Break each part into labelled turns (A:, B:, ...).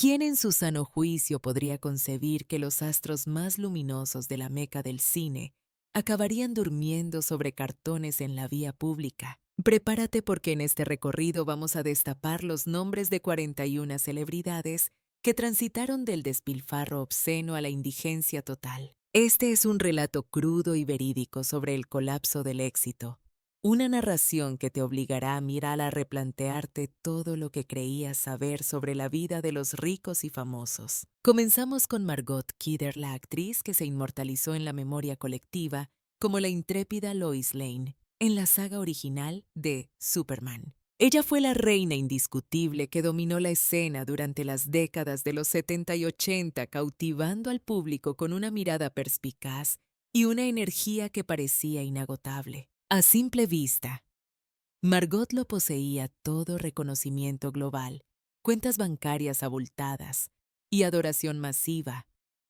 A: ¿Quién en su sano juicio podría concebir que los astros más luminosos de la meca del cine acabarían durmiendo sobre cartones en la vía pública? Prepárate porque en este recorrido vamos a destapar los nombres de 41 celebridades que transitaron del despilfarro obsceno a la indigencia total. Este es un relato crudo y verídico sobre el colapso del éxito, una narración que te obligará a mirar a replantearte todo lo que creías saber sobre la vida de los ricos y famosos. Comenzamos con Margot Kidder, la actriz que se inmortalizó en la memoria colectiva como la intrépida Lois Lane en la saga original de Superman. Ella fue la reina indiscutible que dominó la escena durante las décadas de los 70 y 80, cautivando al público con una mirada perspicaz y una energía que parecía inagotable. A simple vista, Margot lo poseía todo: reconocimiento global, cuentas bancarias abultadas y adoración masiva,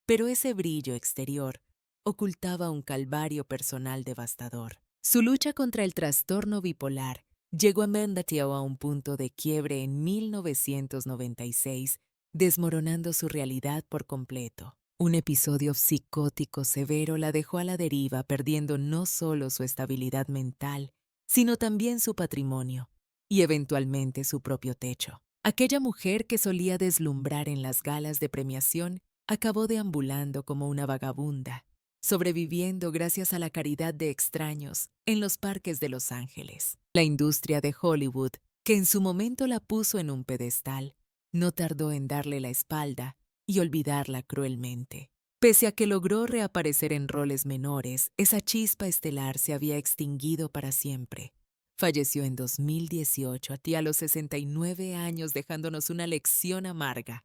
A: pero ese brillo exterior ocultaba un calvario personal devastador. Su lucha contra el trastorno bipolar llegó a Mendateo a un punto de quiebre en 1996, desmoronando su realidad por completo. Un episodio psicótico severo la dejó a la deriva, perdiendo no solo su estabilidad mental, sino también su patrimonio y eventualmente su propio techo. Aquella mujer que solía deslumbrar en las galas de premiación acabó deambulando como una vagabunda, sobreviviendo gracias a la caridad de extraños en los parques de Los Ángeles. La industria de Hollywood, que en su momento la puso en un pedestal, no tardó en darle la espalda y olvidarla cruelmente. Pese a que logró reaparecer en roles menores, esa chispa estelar se había extinguido para siempre. Falleció en 2018 a los 69 años, dejándonos una lección amarga.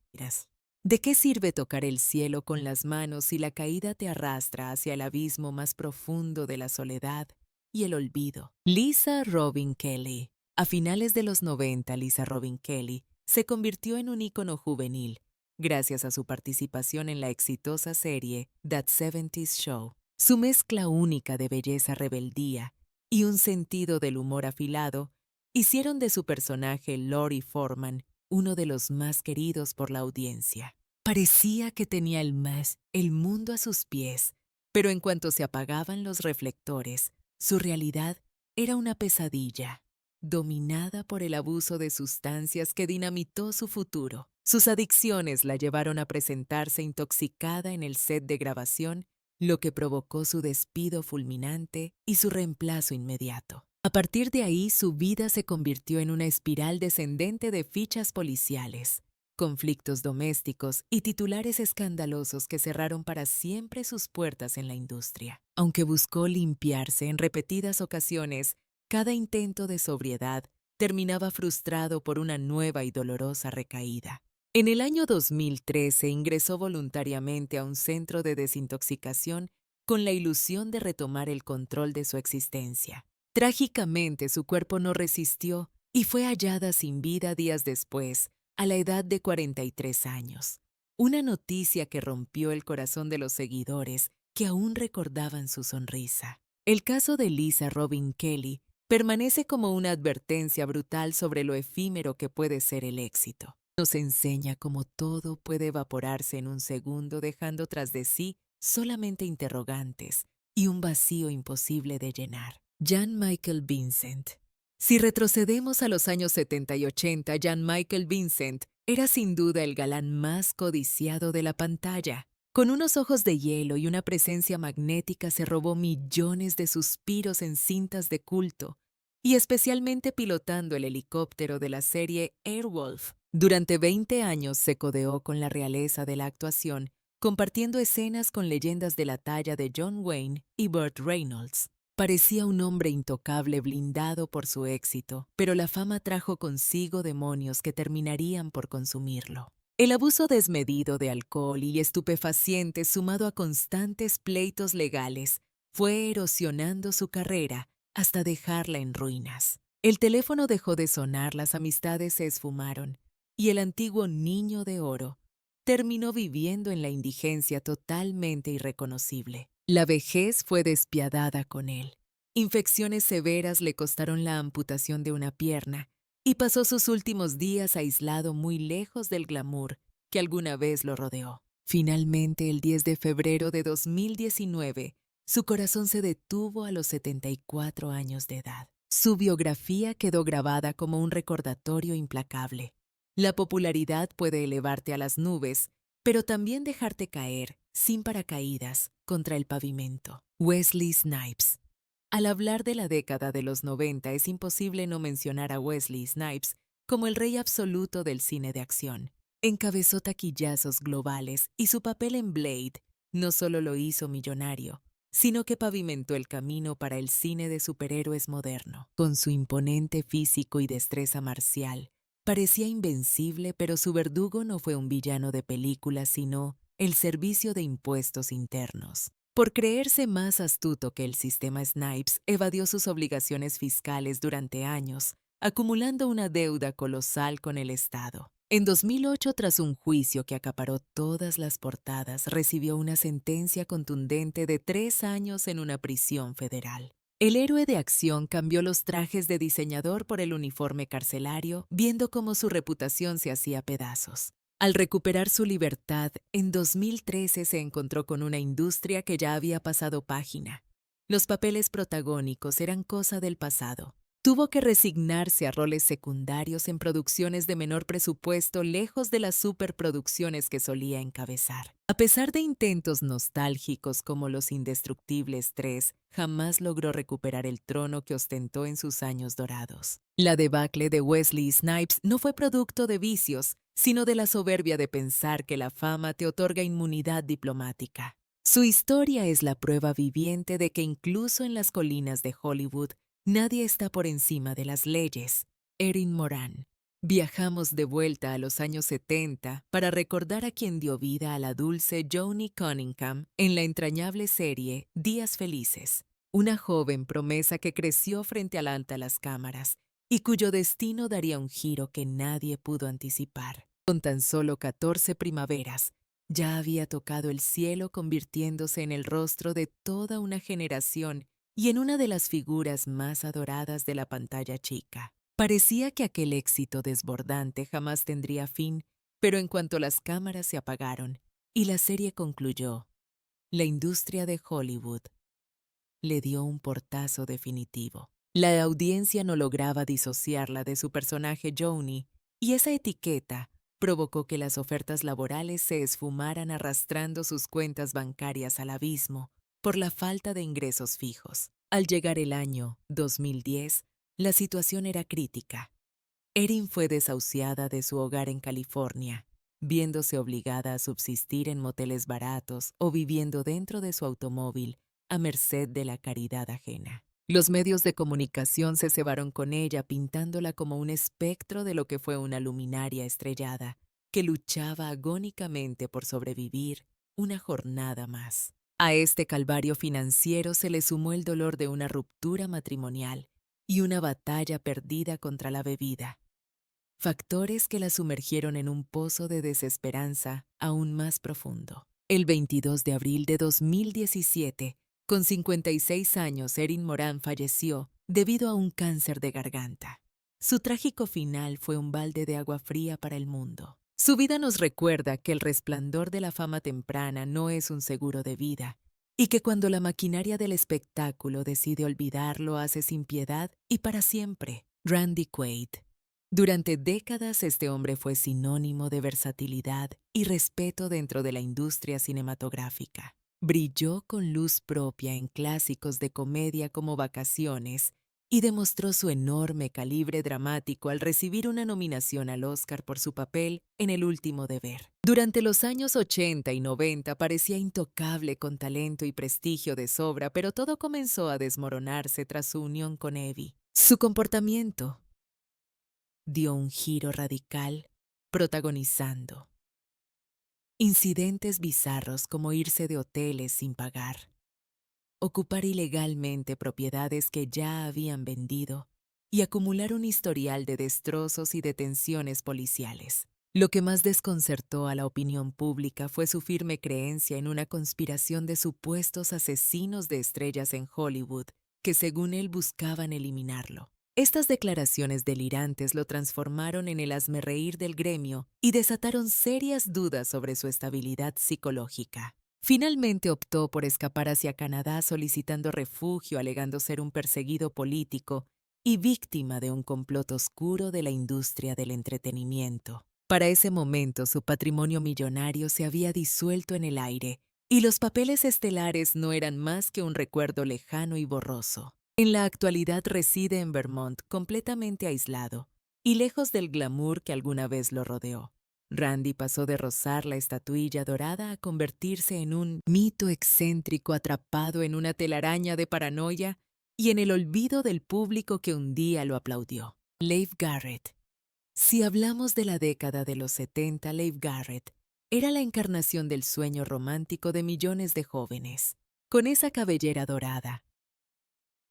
A: ¿De qué sirve tocar el cielo con las manos si la caída te arrastra hacia el abismo más profundo de la soledad y el olvido? Lisa Robin Kelly. A finales de los 90, Lisa Robin Kelly se convirtió en un ícono juvenil gracias a su participación en la exitosa serie That 70's Show. Su mezcla única de belleza, rebeldía y un sentido del humor afilado hicieron de su personaje Lori Foreman uno de los más queridos por la audiencia. Parecía que tenía el mundo a sus pies, pero en cuanto se apagaban los reflectores, su realidad era una pesadilla, dominada por el abuso de sustancias que dinamitó su futuro. Sus adicciones la llevaron a presentarse intoxicada en el set de grabación, lo que provocó su despido fulminante y su reemplazo inmediato. A partir de ahí, su vida se convirtió en una espiral descendente de fichas policiales, conflictos domésticos y titulares escandalosos que cerraron para siempre sus puertas en la industria. Aunque buscó limpiarse en repetidas ocasiones, cada intento de sobriedad terminaba frustrado por una nueva y dolorosa recaída. En el año 2013 ingresó voluntariamente a un centro de desintoxicación con la ilusión de retomar el control de su existencia. Trágicamente, su cuerpo no resistió y fue hallada sin vida días después, a la edad de 43 años. Una noticia que rompió el corazón de los seguidores que aún recordaban su sonrisa. El caso de Lisa Robin Kelly permanece como una advertencia brutal sobre lo efímero que puede ser el éxito. Nos enseña cómo todo puede evaporarse en un segundo, dejando tras de sí solamente interrogantes y un vacío imposible de llenar. Jan Michael Vincent. Si retrocedemos a los años 70 y 80, Jan Michael Vincent era sin duda el galán más codiciado de la pantalla. Con unos ojos de hielo y una presencia magnética se robó millones de suspiros en cintas de culto, y especialmente pilotando el helicóptero de la serie Airwolf. Durante 20 años se codeó con la realeza de la actuación, compartiendo escenas con leyendas de la talla de John Wayne y Burt Reynolds. Parecía un hombre intocable, blindado por su éxito, pero la fama trajo consigo demonios que terminarían por consumirlo. El abuso desmedido de alcohol y estupefacientes, sumado a constantes pleitos legales, fue erosionando su carrera hasta dejarla en ruinas. El teléfono dejó de sonar, las amistades se esfumaron, y el antiguo niño de oro terminó viviendo en la indigencia totalmente irreconocible. La vejez fue despiadada con él. Infecciones severas le costaron la amputación de una pierna y pasó sus últimos días aislado muy lejos del glamour que alguna vez lo rodeó. Finalmente, el 10 de febrero de 2019, su corazón se detuvo a los 74 años de edad. Su biografía quedó grabada como un recordatorio implacable. La popularidad puede elevarte a las nubes, pero también dejarte caer, sin paracaídas, contra el pavimento. Wesley Snipes. Al hablar de la década de los 90 es imposible no mencionar a Wesley Snipes como el rey absoluto del cine de acción. Encabezó taquillazos globales y su papel en Blade no solo lo hizo millonario, sino que pavimentó el camino para el cine de superhéroes moderno. Con su imponente físico y destreza marcial, parecía invencible, pero su verdugo no fue un villano de película, sino el Servicio de Impuestos Internos. Por creerse más astuto que el sistema Snipes, evadió sus obligaciones fiscales durante años, acumulando una deuda colosal con el Estado. En 2008, tras un juicio que acaparó todas las portadas, recibió una sentencia contundente de 3 años en una prisión federal. El héroe de acción cambió los trajes de diseñador por el uniforme carcelario, viendo cómo su reputación se hacía pedazos. Al recuperar su libertad, en 2013 se encontró con una industria que ya había pasado página. Los papeles protagónicos eran cosa del pasado. Tuvo que resignarse a roles secundarios en producciones de menor presupuesto, lejos de las superproducciones que solía encabezar. A pesar de intentos nostálgicos como Los Indestructibles 3, jamás logró recuperar el trono que ostentó en sus años dorados. La debacle de Wesley Snipes no fue producto de vicios, sino de la soberbia de pensar que la fama te otorga inmunidad diplomática. Su historia es la prueba viviente de que incluso en las colinas de Hollywood, nadie está por encima de las leyes. Erin Moran. Viajamos de vuelta a los años 70 para recordar a quien dio vida a la dulce Joni Cunningham en la entrañable serie Días Felices, una joven promesa que creció frente a las cámaras y cuyo destino daría un giro que nadie pudo anticipar. Con tan solo 14 primaveras, ya había tocado el cielo, convirtiéndose en el rostro de toda una generación y en una de las figuras más adoradas de la pantalla chica. Parecía que aquel éxito desbordante jamás tendría fin, pero en cuanto las cámaras se apagaron y la serie concluyó, la industria de Hollywood le dio un portazo definitivo. La audiencia no lograba disociarla de su personaje Joni, y esa etiqueta provocó que las ofertas laborales se esfumaran arrastrando sus cuentas bancarias al abismo por la falta de ingresos fijos. Al llegar el año 2010, la situación era crítica. Erin fue desahuciada de su hogar en California, viéndose obligada a subsistir en moteles baratos o viviendo dentro de su automóvil a merced de la caridad ajena. Los medios de comunicación se cebaron con ella, pintándola como un espectro de lo que fue una luminaria estrellada, que luchaba agónicamente por sobrevivir una jornada más. A este calvario financiero se le sumó el dolor de una ruptura matrimonial y una batalla perdida contra la bebida. Factores que la sumergieron en un pozo de desesperanza aún más profundo. El 22 de abril de 2017, con 56 años, Erin Moran falleció debido a un cáncer de garganta. Su trágico final fue un balde de agua fría para el mundo. Su vida nos recuerda que el resplandor de la fama temprana no es un seguro de vida, y que cuando la maquinaria del espectáculo decide olvidar, lo hace sin piedad y para siempre. Randy Quaid. Durante décadas este hombre fue sinónimo de versatilidad y respeto dentro de la industria cinematográfica. Brilló con luz propia en clásicos de comedia como Vacaciones y demostró su enorme calibre dramático al recibir una nominación al Oscar por su papel en El último deber. Durante los años 80 y 90 parecía intocable con talento y prestigio de sobra, pero todo comenzó a desmoronarse tras su unión con Evie. Su comportamiento dio un giro radical, protagonizando incidentes bizarros como irse de hoteles sin pagar, ocupar ilegalmente propiedades que ya habían vendido y acumular un historial de destrozos y detenciones policiales. Lo que más desconcertó a la opinión pública fue su firme creencia en una conspiración de supuestos asesinos de estrellas en Hollywood que, según él, buscaban eliminarlo. Estas declaraciones delirantes lo transformaron en el hazmerreír del gremio y desataron serias dudas sobre su estabilidad psicológica. Finalmente optó por escapar hacia Canadá solicitando refugio alegando ser un perseguido político y víctima de un complot oscuro de la industria del entretenimiento. Para ese momento su patrimonio millonario se había disuelto en el aire y los papeles estelares no eran más que un recuerdo lejano y borroso. En la actualidad reside en Vermont completamente aislado y lejos del glamour que alguna vez lo rodeó. Randy pasó de rozar la estatuilla dorada a convertirse en un mito excéntrico atrapado en una telaraña de paranoia y en el olvido del público que un día lo aplaudió. Leif Garrett. Si hablamos de la década de los 70, Leif Garrett era la encarnación del sueño romántico de millones de jóvenes. Con esa cabellera dorada,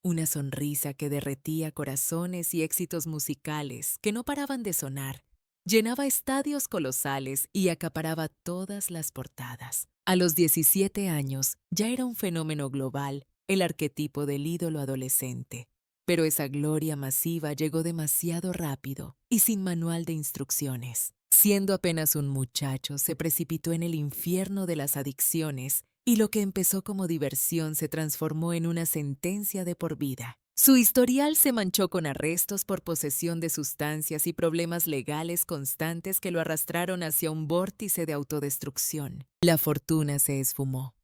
A: una sonrisa que derretía corazones y éxitos musicales que no paraban de sonar, llenaba estadios colosales y acaparaba todas las portadas. A los 17 años ya era un fenómeno global, el arquetipo del ídolo adolescente. Pero esa gloria masiva llegó demasiado rápido y sin manual de instrucciones. Siendo apenas un muchacho, se precipitó en el infierno de las adicciones y lo que empezó como diversión se transformó en una sentencia de por vida. Su historial se manchó con arrestos por posesión de sustancias y problemas legales constantes que lo arrastraron hacia un vórtice de autodestrucción. La fortuna se esfumó.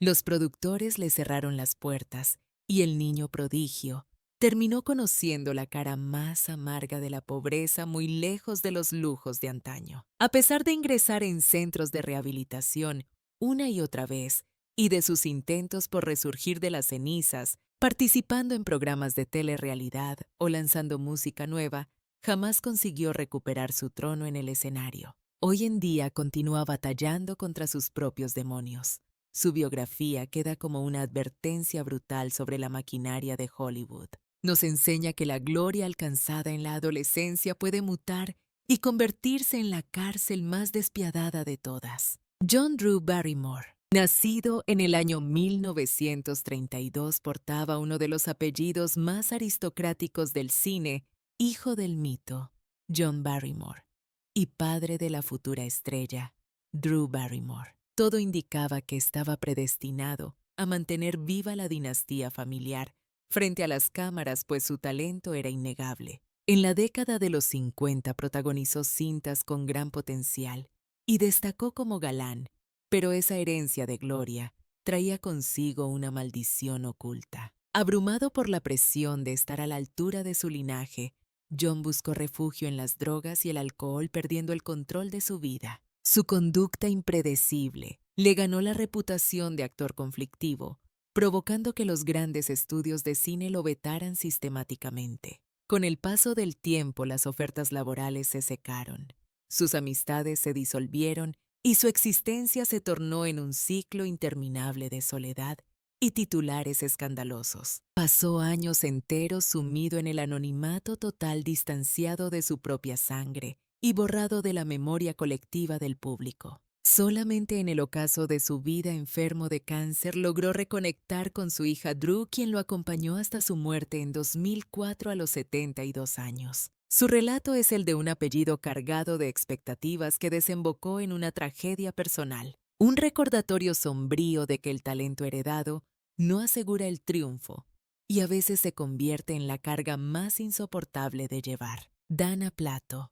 A: Los productores le cerraron las puertas y el niño prodigio terminó conociendo la cara más amarga de la pobreza muy lejos de los lujos de antaño. A pesar de ingresar en centros de rehabilitación una y otra vez, y de sus intentos por resurgir de las cenizas, participando en programas de telerrealidad o lanzando música nueva, jamás consiguió recuperar su trono en el escenario. Hoy en día continúa batallando contra sus propios demonios. Su biografía queda como una advertencia brutal sobre la maquinaria de Hollywood. Nos enseña que la gloria alcanzada en la adolescencia puede mutar y convertirse en la cárcel más despiadada de todas. John Drew Barrymore, nacido en el año 1932, portaba uno de los apellidos más aristocráticos del cine, hijo del mito, John Barrymore, y padre de la futura estrella, Drew Barrymore. Todo indicaba que estaba predestinado a mantener viva la dinastía familiar frente a las cámaras, pues su talento era innegable. En la década de los 50 protagonizó cintas con gran potencial y destacó como galán, pero esa herencia de gloria traía consigo una maldición oculta. Abrumado por la presión de estar a la altura de su linaje, John buscó refugio en las drogas y el alcohol, perdiendo el control de su vida. Su conducta impredecible le ganó la reputación de actor conflictivo, provocando que los grandes estudios de cine lo vetaran sistemáticamente. Con el paso del tiempo, las ofertas laborales se secaron, sus amistades se disolvieron y su existencia se tornó en un ciclo interminable de soledad y titulares escandalosos. Pasó años enteros sumido en el anonimato total, distanciado de su propia sangre y borrado de la memoria colectiva del público. Solamente en el ocaso de su vida enfermo de cáncer logró reconectar con su hija Drew, quien lo acompañó hasta su muerte en 2004 a los 72 años. Su relato es el de un apellido cargado de expectativas que desembocó en una tragedia personal, un recordatorio sombrío de que el talento heredado no asegura el triunfo y a veces se convierte en la carga más insoportable de llevar. Dana Plato.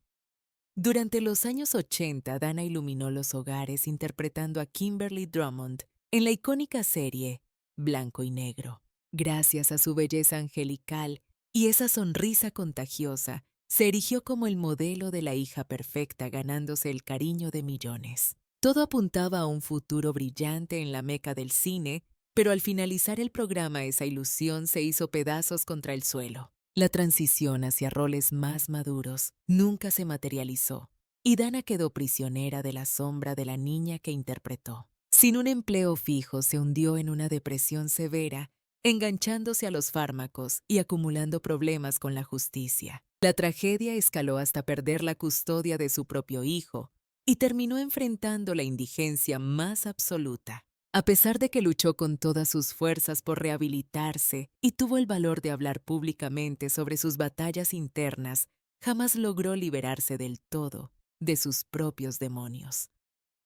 A: Durante los años 80, Dana iluminó los hogares interpretando a Kimberly Drummond en la icónica serie Blanco y Negro. Gracias a su belleza angelical y esa sonrisa contagiosa, se erigió como el modelo de la hija perfecta, ganándose el cariño de millones. Todo apuntaba a un futuro brillante en la meca del cine, pero al finalizar el programa esa ilusión se hizo pedazos contra el suelo. La transición hacia roles más maduros nunca se materializó, y Dana quedó prisionera de la sombra de la niña que interpretó. Sin un empleo fijo, se hundió en una depresión severa, enganchándose a los fármacos y acumulando problemas con la justicia. La tragedia escaló hasta perder la custodia de su propio hijo y terminó enfrentando la indigencia más absoluta. A pesar de que luchó con todas sus fuerzas por rehabilitarse y tuvo el valor de hablar públicamente sobre sus batallas internas, jamás logró liberarse del todo de sus propios demonios.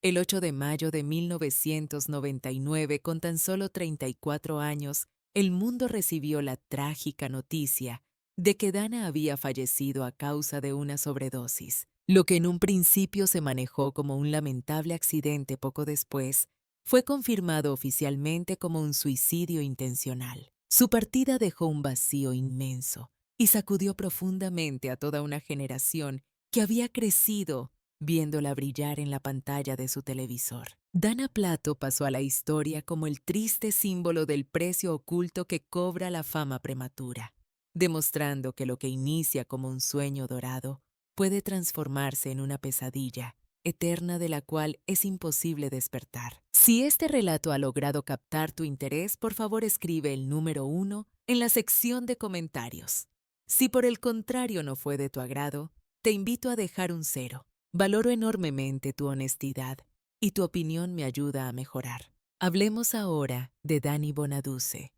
A: El 8 de mayo de 1999, con tan solo 34 años, el mundo recibió la trágica noticia de que Dana había fallecido a causa de una sobredosis. Lo que en un principio se manejó como un lamentable accidente poco después, fue confirmado oficialmente como un suicidio intencional. Su partida dejó un vacío inmenso y sacudió profundamente a toda una generación que había crecido viéndola brillar en la pantalla de su televisor. Dana Plato pasó a la historia como el triste símbolo del precio oculto que cobra la fama prematura, demostrando que lo que inicia como un sueño dorado puede transformarse en una pesadilla eterna de la cual es imposible despertar. Si este relato ha logrado captar tu interés, por favor escribe el número 1 en la sección de comentarios. Si por el contrario no fue de tu agrado, te invito a dejar un 0. Valoro enormemente tu honestidad y tu opinión me ayuda a mejorar. Hablemos ahora de Danny Bonaduce.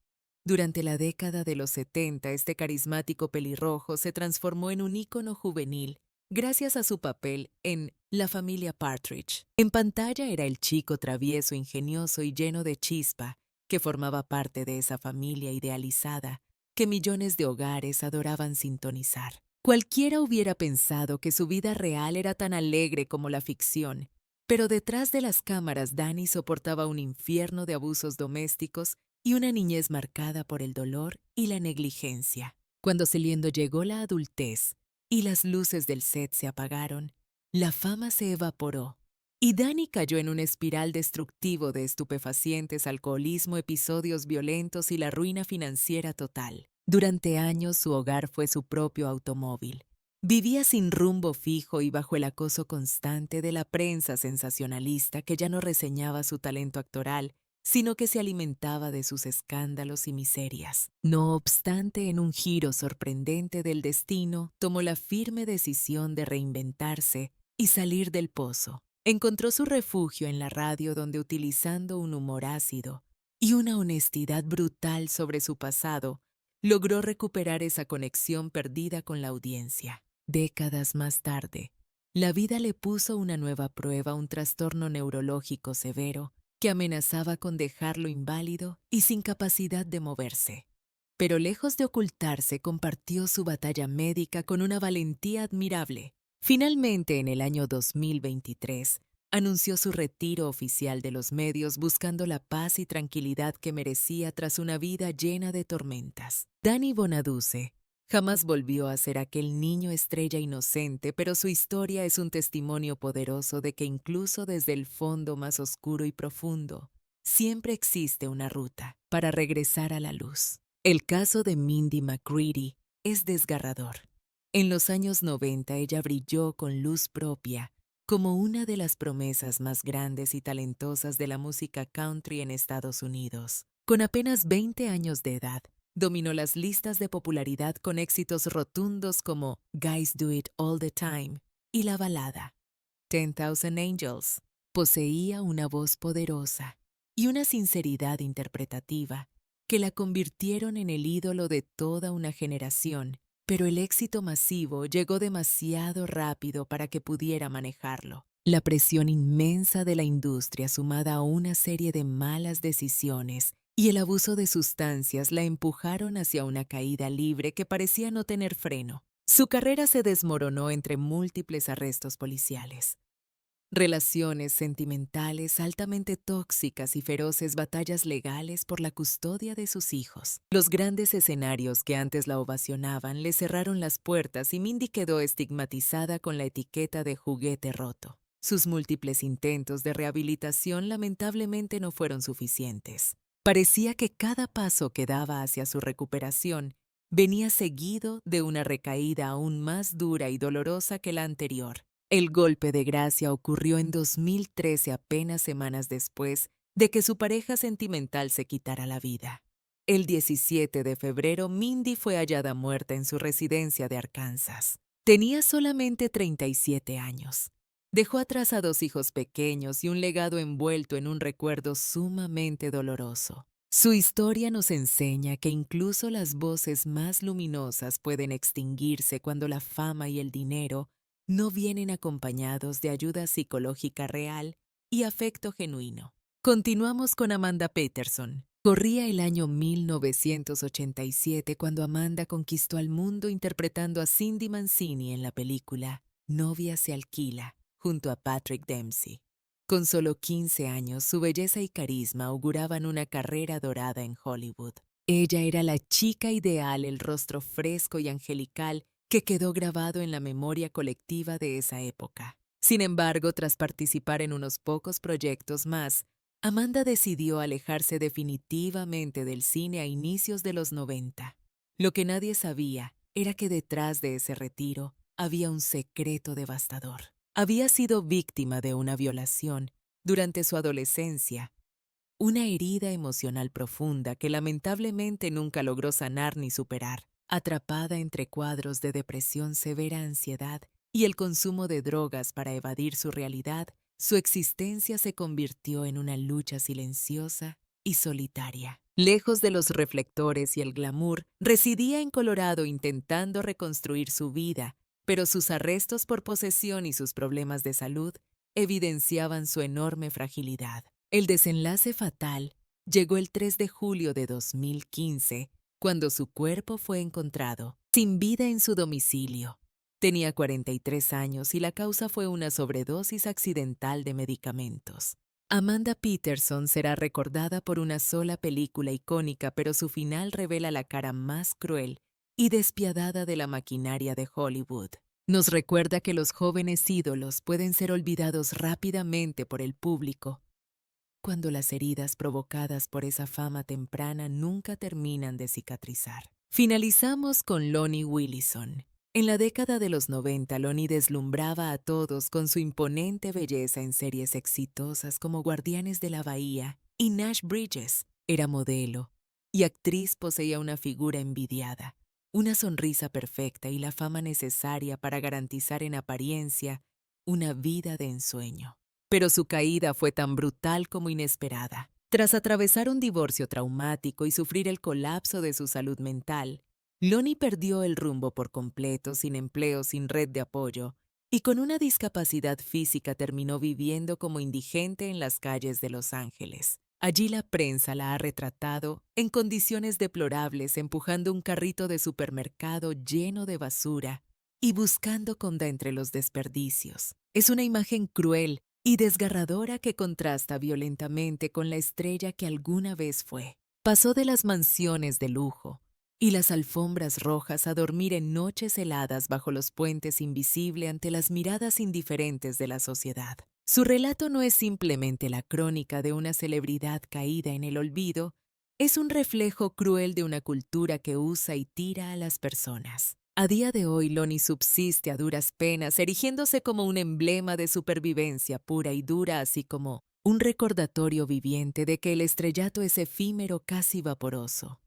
A: Durante la década de los 70, este carismático pelirrojo se transformó en un ícono juvenil gracias a su papel en La familia Partridge. En pantalla era el chico travieso, ingenioso y lleno de chispa que formaba parte de esa familia idealizada que millones de hogares adoraban sintonizar. Cualquiera hubiera pensado que su vida real era tan alegre como la ficción, pero detrás de las cámaras Danny soportaba un infierno de abusos domésticos y una niñez marcada por el dolor y la negligencia. Cuando Celiendo llegó la adultez y las luces del set se apagaron, la fama se evaporó y Danny cayó en un espiral destructivo de estupefacientes, alcoholismo, episodios violentos y la ruina financiera total. Durante años su hogar fue su propio automóvil. Vivía sin rumbo fijo y bajo el acoso constante de la prensa sensacionalista que ya no reseñaba su talento actoral, sino que se alimentaba de sus escándalos y miserias. No obstante, en un giro sorprendente del destino, tomó la firme decisión de reinventarse y salir del pozo. Encontró su refugio en la radio, donde, utilizando un humor ácido y una honestidad brutal sobre su pasado, logró recuperar esa conexión perdida con la audiencia. Décadas más tarde, la vida le puso una nueva prueba, un trastorno neurológico severo que amenazaba con dejarlo inválido y sin capacidad de moverse. Pero lejos de ocultarse, compartió su batalla médica con una valentía admirable. Finalmente, en el año 2023, anunció su retiro oficial de los medios, buscando la paz y tranquilidad que merecía tras una vida llena de tormentas. Danny Bonaduce jamás volvió a ser aquel niño estrella inocente, pero su historia es un testimonio poderoso de que incluso desde el fondo más oscuro y profundo, siempre existe una ruta para regresar a la luz. El caso de Mindy McCready es desgarrador. En los años 90 ella brilló con luz propia como una de las promesas más grandes y talentosas de la música country en Estados Unidos. Con apenas 20 años de edad, dominó las listas de popularidad con éxitos rotundos como Guys Do It All the Time y la balada 10,000 Angels. Poseía una voz poderosa y una sinceridad interpretativa que la convirtieron en el ídolo de toda una generación, pero el éxito masivo llegó demasiado rápido para que pudiera manejarlo. La presión inmensa de la industria, sumada a una serie de malas decisiones y el abuso de sustancias, la empujaron hacia una caída libre que parecía no tener freno. Su carrera se desmoronó entre múltiples arrestos policiales, relaciones sentimentales altamente tóxicas y feroces batallas legales por la custodia de sus hijos. Los grandes escenarios que antes la ovacionaban le cerraron las puertas y Mindy quedó estigmatizada con la etiqueta de juguete roto. Sus múltiples intentos de rehabilitación lamentablemente no fueron suficientes. Parecía que cada paso que daba hacia su recuperación venía seguido de una recaída aún más dura y dolorosa que la anterior. El golpe de gracia ocurrió en 2013, apenas semanas después de que su pareja sentimental se quitara la vida. El 17 de febrero, Mindy fue hallada muerta en su residencia de Arkansas. Tenía solamente 37 años Dejó atrás a 2 hijos pequeños y un legado envuelto en un recuerdo sumamente doloroso. Su historia nos enseña que incluso las voces más luminosas pueden extinguirse cuando la fama y el dinero no vienen acompañados de ayuda psicológica real y afecto genuino. Continuamos con Amanda Peterson. Corría el año 1987 cuando Amanda conquistó al mundo interpretando a Cindy Mancini en la película Novia se alquila, junto a Patrick Dempsey. Con solo 15 años, su belleza y carisma auguraban una carrera dorada en Hollywood. Ella era la chica ideal, el rostro fresco y angelical que quedó grabado en la memoria colectiva de esa época. Sin embargo, tras participar en unos pocos proyectos más, Amanda decidió alejarse definitivamente del cine a inicios de los 90. Lo que nadie sabía era que detrás de ese retiro había un secreto devastador. Había sido víctima de una violación durante su adolescencia, una herida emocional profunda que lamentablemente nunca logró sanar ni superar. Atrapada entre cuadros de depresión, severa ansiedad y el consumo de drogas para evadir su realidad, su existencia se convirtió en una lucha silenciosa y solitaria. Lejos de los reflectores y el glamour, residía en Colorado intentando reconstruir su vida, pero sus arrestos por posesión y sus problemas de salud evidenciaban su enorme fragilidad. El desenlace fatal llegó el 3 de julio de 2015, cuando su cuerpo fue encontrado sin vida en su domicilio. Tenía 43 años y la causa fue una sobredosis accidental de medicamentos. Amanda Peterson será recordada por una sola película icónica, pero su final revela la cara más cruel y despiadada de la maquinaria de Hollywood. Nos recuerda que los jóvenes ídolos pueden ser olvidados rápidamente por el público, cuando las heridas provocadas por esa fama temprana nunca terminan de cicatrizar. Finalizamos con Lonnie Willison. En la década de los 90, Lonnie deslumbraba a todos con su imponente belleza en series exitosas como Guardianes de la Bahía y Nash Bridges. Era modelo y actriz, poseía una figura envidiada, una sonrisa perfecta y la fama necesaria para garantizar en apariencia una vida de ensueño. Pero su caída fue tan brutal como inesperada. Tras atravesar un divorcio traumático y sufrir el colapso de su salud mental, Lonnie perdió el rumbo por completo, sin empleo, sin red de apoyo, y con una discapacidad física terminó viviendo como indigente en las calles de Los Ángeles. Allí la prensa la ha retratado en condiciones deplorables, empujando un carrito de supermercado lleno de basura y buscando comida entre los desperdicios. Es una imagen cruel y desgarradora que contrasta violentamente con la estrella que alguna vez fue. Pasó de las mansiones de lujo y las alfombras rojas a dormir en noches heladas bajo los puentes invisible ante las miradas indiferentes de la sociedad. Su relato no es simplemente la crónica de una celebridad caída en el olvido, es un reflejo cruel de una cultura que usa y tira a las personas. A día de hoy, Lonnie subsiste a duras penas, erigiéndose como un emblema de supervivencia pura y dura, así como un recordatorio viviente de que el estrellato es efímero, casi vaporoso.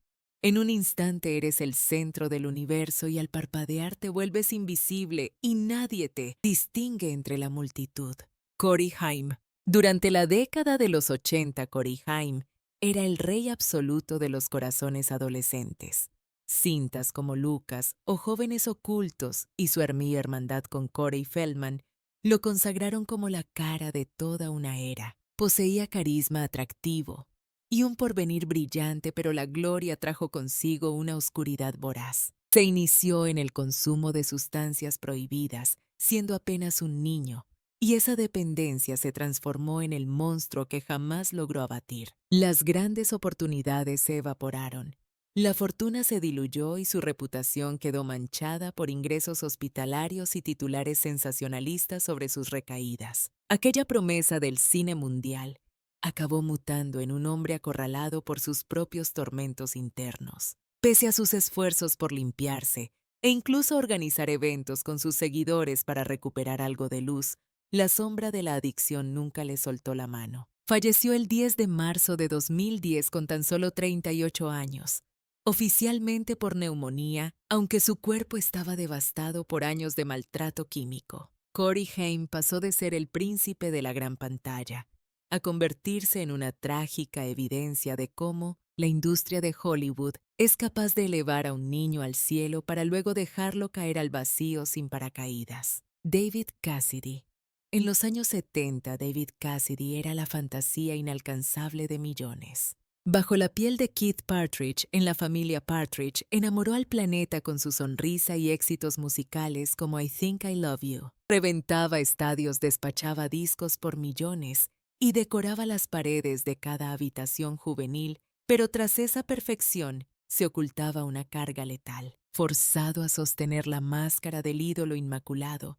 A: En un instante eres el centro del universo y al parpadear te vuelves invisible y nadie te distingue entre la multitud. Corey Haim. Durante la década de los 80, Corey Haim era el rey absoluto de los corazones adolescentes. Cintas como Lucas o Jóvenes Ocultos y su hermandad con Corey Feldman lo consagraron como la cara de toda una era. Poseía carisma atractivo y un porvenir brillante, pero la gloria trajo consigo una oscuridad voraz. Se inició en el consumo de sustancias prohibidas, siendo apenas un niño, y esa dependencia se transformó en el monstruo que jamás logró abatir. Las grandes oportunidades se evaporaron. La fortuna se diluyó y su reputación quedó manchada por ingresos hospitalarios y titulares sensacionalistas sobre sus recaídas. Aquella promesa del cine mundial acabó mutando en un hombre acorralado por sus propios tormentos internos. Pese a sus esfuerzos por limpiarse e incluso organizar eventos con sus seguidores para recuperar algo de luz, la sombra de la adicción nunca le soltó la mano. Falleció el 10 de marzo de 2010 con tan solo 38 años. Oficialmente por neumonía, aunque su cuerpo estaba devastado por años de maltrato químico. Corey Haim pasó de ser el príncipe de la gran pantalla a convertirse en una trágica evidencia de cómo la industria de Hollywood es capaz de elevar a un niño al cielo para luego dejarlo caer al vacío sin paracaídas. David Cassidy. En los años 70, David Cassidy era la fantasía inalcanzable de millones. Bajo la piel de Keith Partridge en la familia Partridge, enamoró al planeta con su sonrisa y éxitos musicales como I Think I Love You. Reventaba estadios, despachaba discos por millones y decoraba las paredes de cada habitación juvenil, pero tras esa perfección se ocultaba una carga letal. Forzado a sostener la máscara del ídolo inmaculado,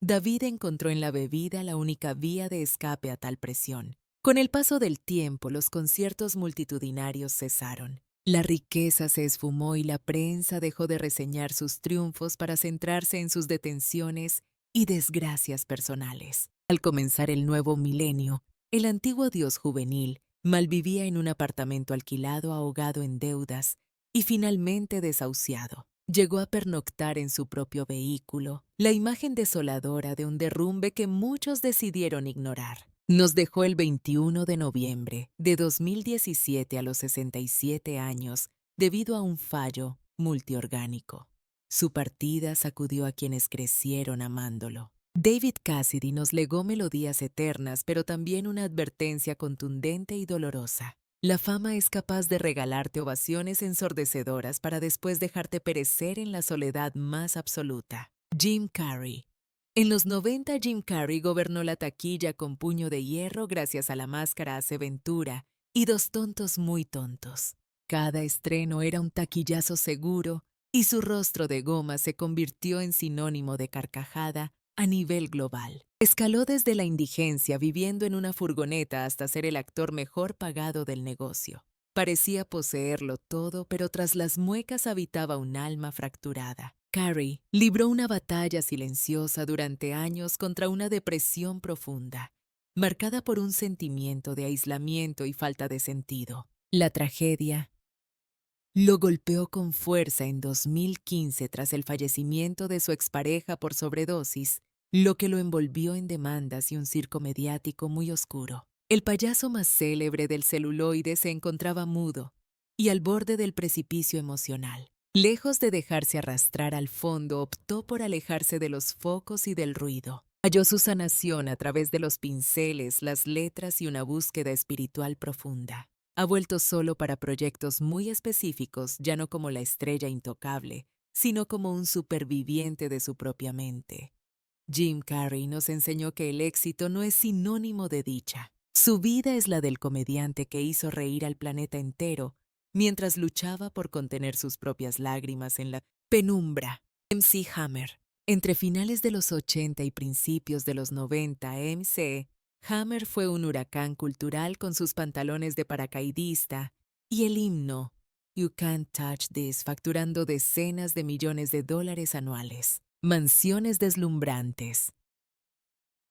A: David encontró en la bebida la única vía de escape a tal presión. Con el paso del tiempo, los conciertos multitudinarios cesaron. La riqueza se esfumó y la prensa dejó de reseñar sus triunfos para centrarse en sus detenciones y desgracias personales. Al comenzar el nuevo milenio, el antiguo dios juvenil malvivía en un apartamento alquilado, ahogado en deudas y finalmente desahuciado. Llegó a pernoctar en su propio vehículo, la imagen desoladora de un derrumbe que muchos decidieron ignorar. Nos dejó el 21 de noviembre de 2017 a los 67 años debido a un fallo multiorgánico. Su partida sacudió a quienes crecieron amándolo. David Cassidy nos legó melodías eternas, pero también una advertencia contundente y dolorosa. La fama es capaz de regalarte ovaciones ensordecedoras para después dejarte perecer en la soledad más absoluta. Jim Carrey. En los 90, Jim Carrey gobernó la taquilla con puño de hierro gracias a La Máscara hace Ventura y Dos tontos muy tontos. Cada estreno era un taquillazo seguro y su rostro de goma se convirtió en sinónimo de carcajada a nivel global. Escaló desde la indigencia viviendo en una furgoneta hasta ser el actor mejor pagado del negocio. Parecía poseerlo todo, pero tras las muecas habitaba un alma fracturada. Carrey libró una batalla silenciosa durante años contra una depresión profunda, marcada por un sentimiento de aislamiento y falta de sentido. La tragedia lo golpeó con fuerza en 2015 tras el fallecimiento de su expareja por sobredosis, lo que lo envolvió en demandas y un circo mediático muy oscuro. El payaso más célebre del celuloide se encontraba mudo y al borde del precipicio emocional. Lejos de dejarse arrastrar al fondo, optó por alejarse de los focos y del ruido. Halló su sanación a través de los pinceles, las letras y una búsqueda espiritual profunda. Ha vuelto solo para proyectos muy específicos, ya no como la estrella intocable, sino como un superviviente de su propia mente. Jim Carrey nos enseñó que el éxito no es sinónimo de dicha. Su vida es la del comediante que hizo reír al planeta entero mientras luchaba por contener sus propias lágrimas en la penumbra. MC Hammer. Entre finales de los 80 y principios de los 90, Hammer fue un huracán cultural con sus pantalones de paracaidista y el himno You Can't Touch This facturando decenas de millones de dólares anuales. Mansiones deslumbrantes,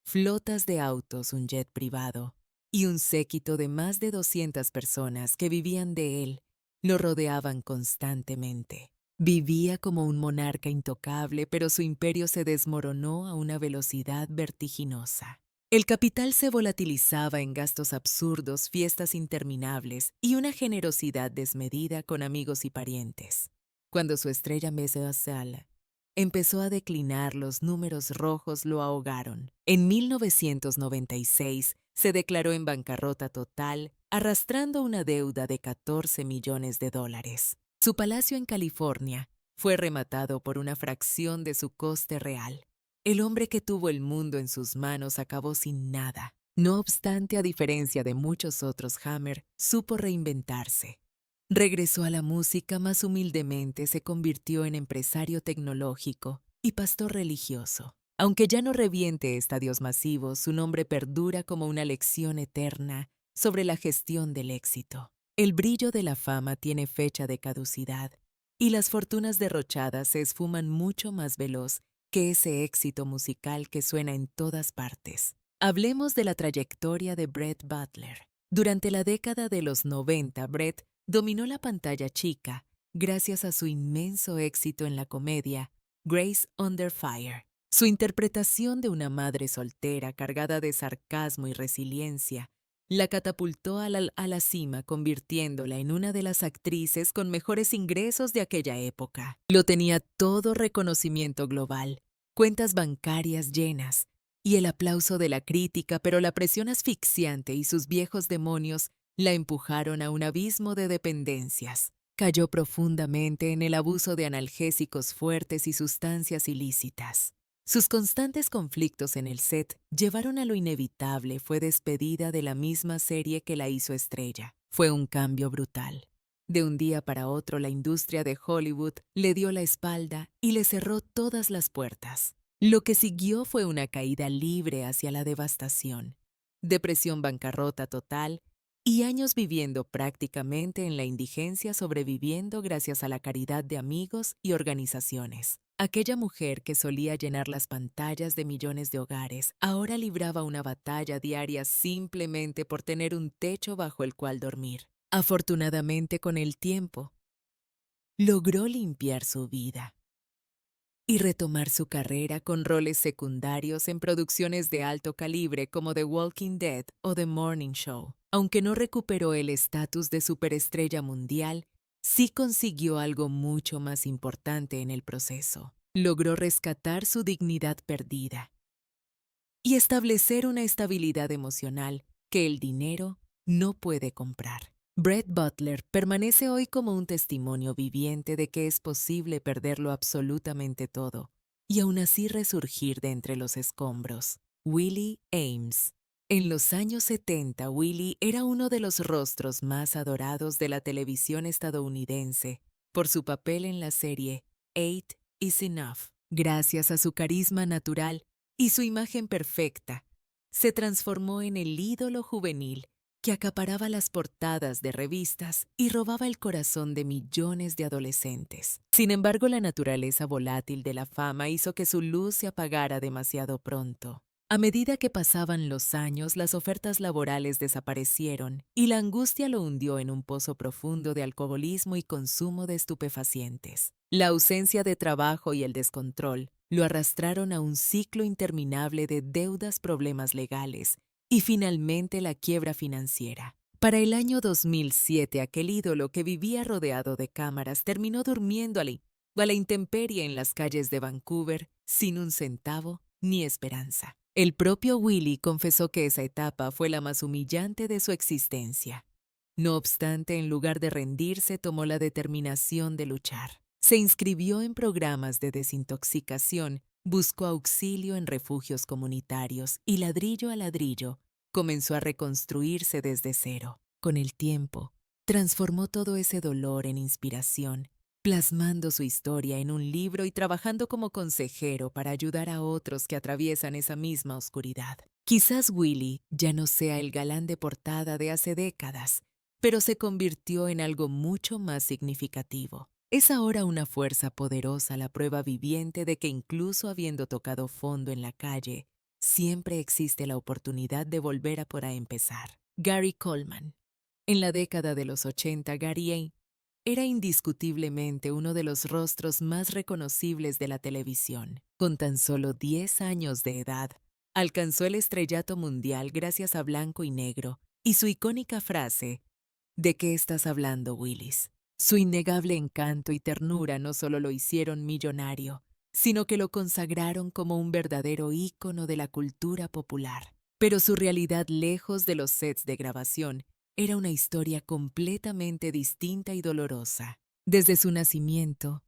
A: flotas de autos, un jet privado y un séquito de más de 200 personas que vivían de él lo rodeaban constantemente. Vivía como un monarca intocable, pero su imperio se desmoronó a una velocidad vertiginosa. El capital se volatilizaba en gastos absurdos, fiestas interminables y una generosidad desmedida con amigos y parientes. Cuando su estrella Mesosala empezó a declinar, los números rojos lo ahogaron. En 1996 se declaró en bancarrota total, arrastrando una deuda de 14 millones de dólares. Su palacio en California fue rematado por una fracción de su coste real. El hombre que tuvo el mundo en sus manos acabó sin nada. No obstante, a diferencia de muchos otros, Hammer supo reinventarse. Regresó a la música más humildemente, se convirtió en empresario tecnológico y pastor religioso. Aunque ya no reviente estadios masivos, su nombre perdura como una lección eterna sobre la gestión del éxito. El brillo de la fama tiene fecha de caducidad y las fortunas derrochadas se esfuman mucho más veloz que ese éxito musical que suena en todas partes. Hablemos de la trayectoria de Brett Butler. Durante la década de los 90, Brett dominó la pantalla chica gracias a su inmenso éxito en la comedia Grace Under Fire. Su interpretación de una madre soltera cargada de sarcasmo y resiliencia la catapultó a la cima, convirtiéndola en una de las actrices con mejores ingresos de aquella época. Lo tenía todo reconocimiento global, cuentas bancarias llenas y el aplauso de la crítica, pero la presión asfixiante y sus viejos demonios la empujaron a un abismo de dependencias. Cayó profundamente en el abuso de analgésicos fuertes y sustancias ilícitas. Sus constantes conflictos en el set llevaron a lo inevitable. Fue despedida de la misma serie que la hizo estrella. Fue un cambio brutal. De un día para otro, la industria de Hollywood le dio la espalda y le cerró todas las puertas. Lo que siguió fue una caída libre hacia la devastación, depresión, bancarrota total y años viviendo prácticamente en la indigencia, sobreviviendo gracias a la caridad de amigos y organizaciones. Aquella mujer que solía llenar las pantallas de millones de hogares, ahora libraba una batalla diaria simplemente por tener un techo bajo el cual dormir. Afortunadamente, con el tiempo, logró limpiar su vida y retomar su carrera con roles secundarios en producciones de alto calibre como The Walking Dead o The Morning Show. Aunque no recuperó el estatus de superestrella mundial, sí consiguió algo mucho más importante en el proceso. Logró rescatar su dignidad perdida y establecer una estabilidad emocional que el dinero no puede comprar. Brett Butler permanece hoy como un testimonio viviente de que es posible perderlo absolutamente todo y aún así resurgir de entre los escombros. Willie Ames. En los años 70, Willie era uno de los rostros más adorados de la televisión estadounidense por su papel en la serie Eight is Enough. Gracias a su carisma natural y su imagen perfecta, se transformó en el ídolo juvenil que acaparaba las portadas de revistas y robaba el corazón de millones de adolescentes. Sin embargo, la naturaleza volátil de la fama hizo que su luz se apagara demasiado pronto. A medida que pasaban los años, las ofertas laborales desaparecieron y la angustia lo hundió en un pozo profundo de alcoholismo y consumo de estupefacientes. La ausencia de trabajo y el descontrol lo arrastraron a un ciclo interminable de deudas, problemas legales y finalmente la quiebra financiera. Para el año 2007, aquel ídolo que vivía rodeado de cámaras terminó durmiendo a la intemperie en las calles de Vancouver sin un centavo ni esperanza. El propio Willie confesó que esa etapa fue la más humillante de su existencia. No obstante, en lugar de rendirse, tomó la determinación de luchar. Se inscribió en programas de desintoxicación, buscó auxilio en refugios comunitarios y ladrillo a ladrillo comenzó a reconstruirse desde cero. Con el tiempo, transformó todo ese dolor en inspiración, plasmando su historia en un libro y trabajando como consejero para ayudar a otros que atraviesan esa misma oscuridad. Quizás Willie ya no sea el galán de portada de hace décadas, pero se convirtió en algo mucho más significativo. Es ahora una fuerza poderosa, la prueba viviente de que incluso habiendo tocado fondo en la calle, siempre existe la oportunidad de volver a empezar. Gary Coleman. En la década de los 80, Gary era indiscutiblemente uno de los rostros más reconocibles de la televisión. Con tan solo 10 años de edad, alcanzó el estrellato mundial gracias a Blanco y Negro y su icónica frase, ¿de qué estás hablando, Willis? Su innegable encanto y ternura no solo lo hicieron millonario, sino que lo consagraron como un verdadero ícono de la cultura popular. Pero su realidad, lejos de los sets de grabación, era una historia completamente distinta y dolorosa. Desde su nacimiento,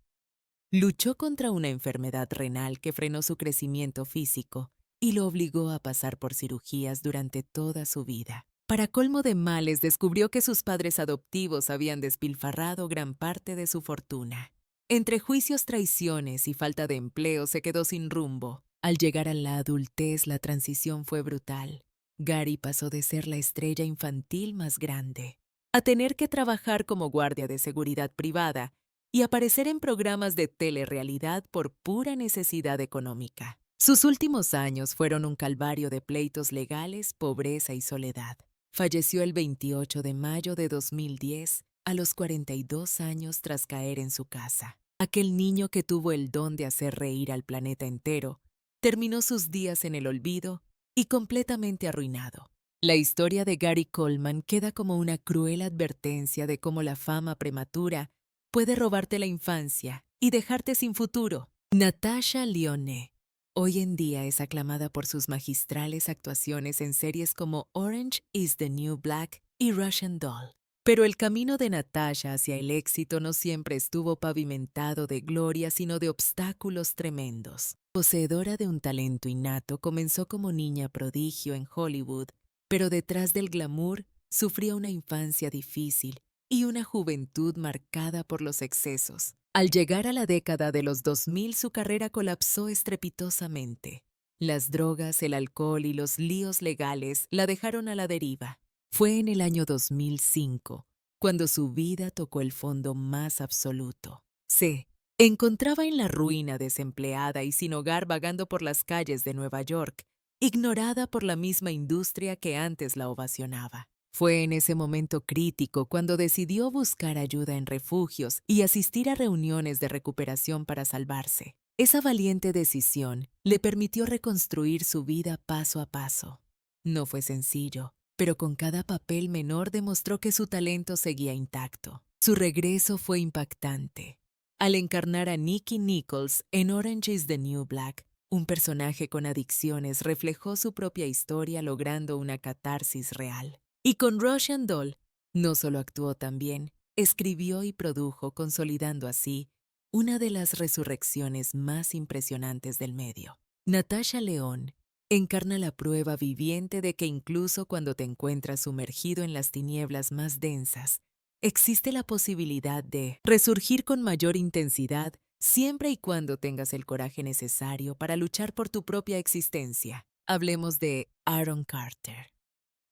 A: luchó contra una enfermedad renal que frenó su crecimiento físico y lo obligó a pasar por cirugías durante toda su vida. Para colmo de males, descubrió que sus padres adoptivos habían despilfarrado gran parte de su fortuna. Entre juicios, traiciones y falta de empleo, se quedó sin rumbo. Al llegar a la adultez, la transición fue brutal. Gary pasó de ser la estrella infantil más grande a tener que trabajar como guardia de seguridad privada y aparecer en programas de telerrealidad por pura necesidad económica. Sus últimos años fueron un calvario de pleitos legales, pobreza y soledad. Falleció el 28 de mayo de 2010, a los 42 años tras caer en su casa. Aquel niño que tuvo el don de hacer reír al planeta entero terminó sus días en el olvido y completamente arruinado. La historia de Gary Coleman queda como una cruel advertencia de cómo la fama prematura puede robarte la infancia y dejarte sin futuro. Natasha Lyonne hoy en día es aclamada por sus magistrales actuaciones en series como Orange is the New Black y Russian Doll. Pero el camino de Natasha hacia el éxito no siempre estuvo pavimentado de gloria, sino de obstáculos tremendos. Poseedora de un talento innato, comenzó como niña prodigio en Hollywood, pero detrás del glamour sufría una infancia difícil y una juventud marcada por los excesos. Al llegar a la década de los 2000, su carrera colapsó estrepitosamente. Las drogas, el alcohol y los líos legales la dejaron a la deriva. Fue en el año 2005 cuando su vida tocó el fondo más absoluto. Se encontraba en la ruina, desempleada y sin hogar, vagando por las calles de Nueva York, ignorada por la misma industria que antes la ovacionaba. Fue en ese momento crítico cuando decidió buscar ayuda en refugios y asistir a reuniones de recuperación para salvarse. Esa valiente decisión le permitió reconstruir su vida paso a paso. No fue sencillo, pero con cada papel menor demostró que su talento seguía intacto. Su regreso fue impactante. Al encarnar a Nikki Nichols en Orange is the New Black, un personaje con adicciones, reflejó su propia historia logrando una catarsis real. Y con Russian Doll, no solo actuó también, escribió y produjo, consolidando así una de las resurrecciones más impresionantes del medio. Natasha Lyonne encarna la prueba viviente de que incluso cuando te encuentras sumergido en las tinieblas más densas, existe la posibilidad de resurgir con mayor intensidad siempre y cuando tengas el coraje necesario para luchar por tu propia existencia. Hablemos de Aaron Carter.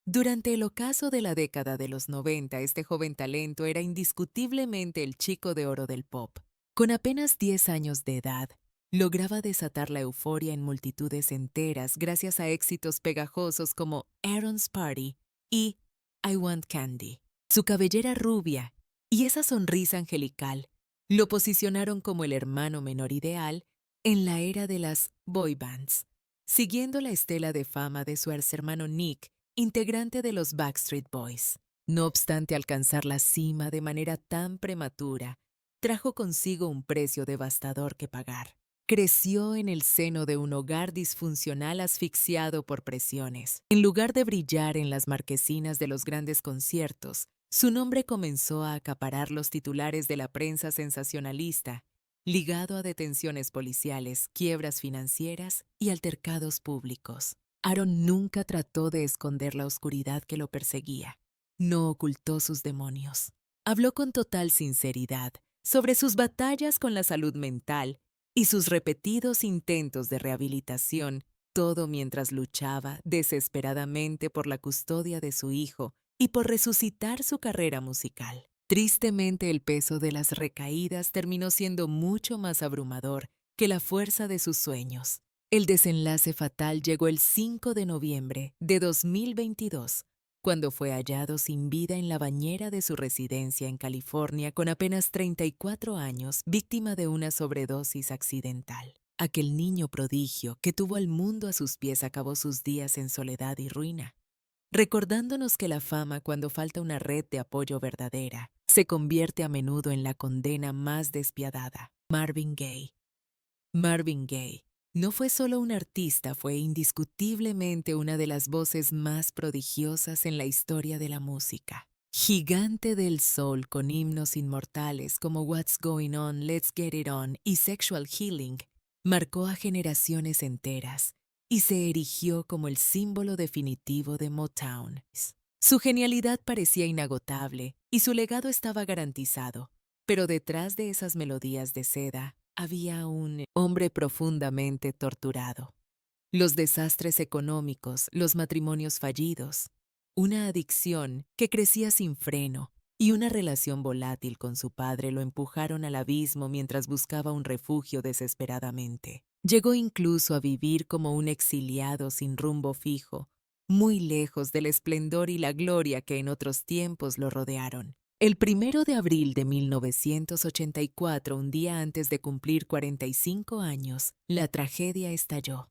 A: Durante el ocaso de la década de los 90, este joven talento era indiscutiblemente el chico de oro del pop. Con apenas 10 años de edad, lograba desatar la euforia en multitudes enteras gracias a éxitos pegajosos como Aaron's Party y I Want Candy. Su cabellera rubia y esa sonrisa angelical lo posicionaron como el hermano menor ideal en la era de las boy bands, siguiendo la estela de fama de su hermano Nick, integrante de los Backstreet Boys. No obstante alcanzar la cima de manera tan prematura, trajo consigo un precio devastador que pagar. Creció en el seno de un hogar disfuncional asfixiado por presiones. En lugar de brillar en las marquesinas de los grandes conciertos, su nombre comenzó a acaparar los titulares de la prensa sensacionalista, ligado a detenciones policiales, quiebras financieras y altercados públicos. Aaron nunca trató de esconder la oscuridad que lo perseguía. No ocultó sus demonios. Habló con total sinceridad sobre sus batallas con la salud mental y sus repetidos intentos de rehabilitación, todo mientras luchaba desesperadamente por la custodia de su hijo y por resucitar su carrera musical. Tristemente, el peso de las recaídas terminó siendo mucho más abrumador que la fuerza de sus sueños. El desenlace fatal llegó el 5 de noviembre de 2022, cuando fue hallado sin vida en la bañera de su residencia en California con apenas 34 años, víctima de una sobredosis accidental. Aquel niño prodigio que tuvo al mundo a sus pies acabó sus días en soledad y ruina, recordándonos que la fama, cuando falta una red de apoyo verdadera, se convierte a menudo en la condena más despiadada. Marvin Gaye. Marvin Gaye no fue solo un artista, fue indiscutiblemente una de las voces más prodigiosas en la historia de la música. Gigante del soul con himnos inmortales como What's Going On, Let's Get It On y Sexual Healing, marcó a generaciones enteras y se erigió como el símbolo definitivo de Motown. Su genialidad parecía inagotable y su legado estaba garantizado, pero detrás de esas melodías de seda había un hombre profundamente torturado. Los desastres económicos, los matrimonios fallidos, una adicción que crecía sin freno y una relación volátil con su padre lo empujaron al abismo mientras buscaba un refugio desesperadamente. Llegó incluso a vivir como un exiliado sin rumbo fijo, muy lejos del esplendor y la gloria que en otros tiempos lo rodearon. El 1 de abril de 1984, un día antes de cumplir 45 años, la tragedia estalló.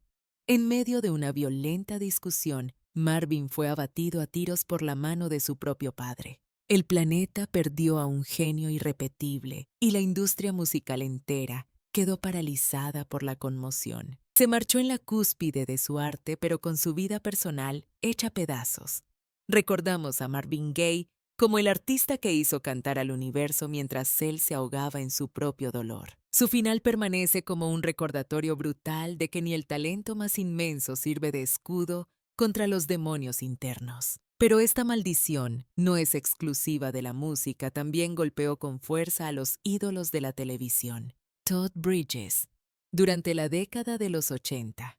A: En medio de una violenta discusión, Marvin fue abatido a tiros por la mano de su propio padre. El planeta perdió a un genio irrepetible y la industria musical entera quedó paralizada por la conmoción. Se marchó en la cúspide de su arte, pero con su vida personal hecha pedazos. Recordamos a Marvin Gaye como el artista que hizo cantar al universo mientras él se ahogaba en su propio dolor. Su final permanece como un recordatorio brutal de que ni el talento más inmenso sirve de escudo contra los demonios internos. Pero esta maldición no es exclusiva de la música, también golpeó con fuerza a los ídolos de la televisión. Todd Bridges. Durante la década de los 80,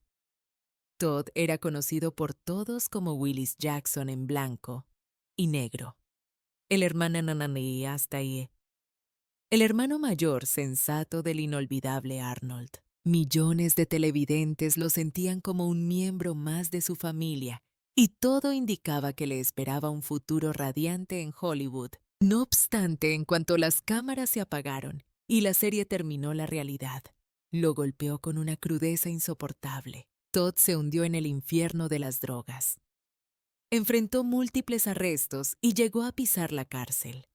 A: Todd era conocido por todos como Willis Jackson en blanco y negro. El hermano Nanani hasta ahí. El hermano mayor sensato del inolvidable Arnold. Millones de televidentes lo sentían como un miembro más de su familia y todo indicaba que le esperaba un futuro radiante en Hollywood. No obstante, en cuanto las cámaras se apagaron y la serie terminó, la realidad lo golpeó con una crudeza insoportable. Todd se hundió en el infierno de las drogas. Enfrentó múltiples arrestos y llegó a pisar la cárcel.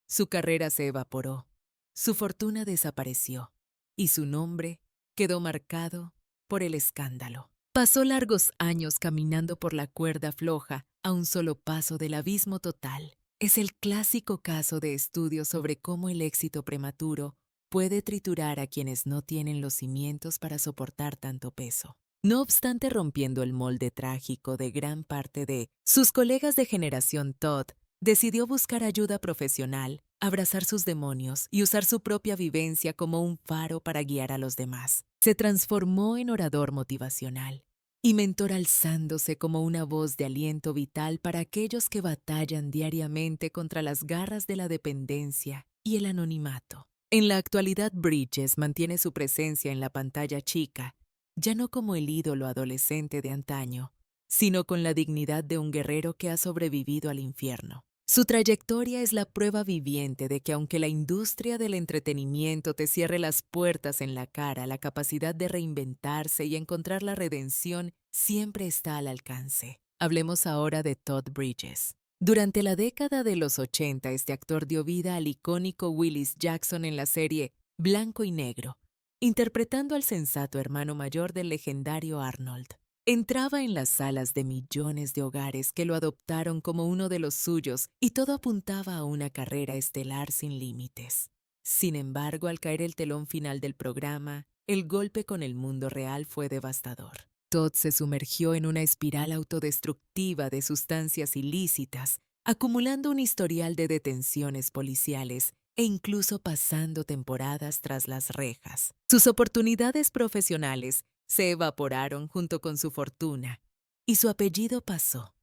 A: Su carrera se evaporó, su fortuna desapareció y su nombre quedó marcado por el escándalo. Pasó largos años caminando por la cuerda floja a un solo paso del abismo total. Es el clásico caso de estudio sobre cómo el éxito prematuro puede triturar a quienes no tienen los cimientos para soportar tanto peso. No obstante, rompiendo el molde trágico de gran parte de sus colegas de generación, Todd decidió buscar ayuda profesional, abrazar sus demonios y usar su propia vivencia como un faro para guiar a los demás. Se transformó en orador motivacional y mentor, alzándose como una voz de aliento vital para aquellos que batallan diariamente contra las garras de la dependencia y el anonimato. En la actualidad, Bridges mantiene su presencia en la pantalla chica, ya no como el ídolo adolescente de antaño, sino con la dignidad de un guerrero que ha sobrevivido al infierno. Su trayectoria es la prueba viviente de que aunque la industria del entretenimiento te cierre las puertas en la cara, la capacidad de reinventarse y encontrar la redención siempre está al alcance. Hablemos ahora de Todd Bridges. Durante la década de los 80, este actor dio vida al icónico Willis Jackson en la serie Blanco y Negro, interpretando al sensato hermano mayor del legendario Arnold. Entraba en las salas de millones de hogares que lo adoptaron como uno de los suyos y todo apuntaba a una carrera estelar sin límites. Sin embargo, al caer el telón final del programa, el golpe con el mundo real fue devastador. Todd se sumergió en una espiral autodestructiva de sustancias ilícitas, acumulando un historial de detenciones policiales e incluso pasando temporadas tras las rejas. Sus oportunidades profesionales se evaporaron junto con su fortuna, y su apellido pasó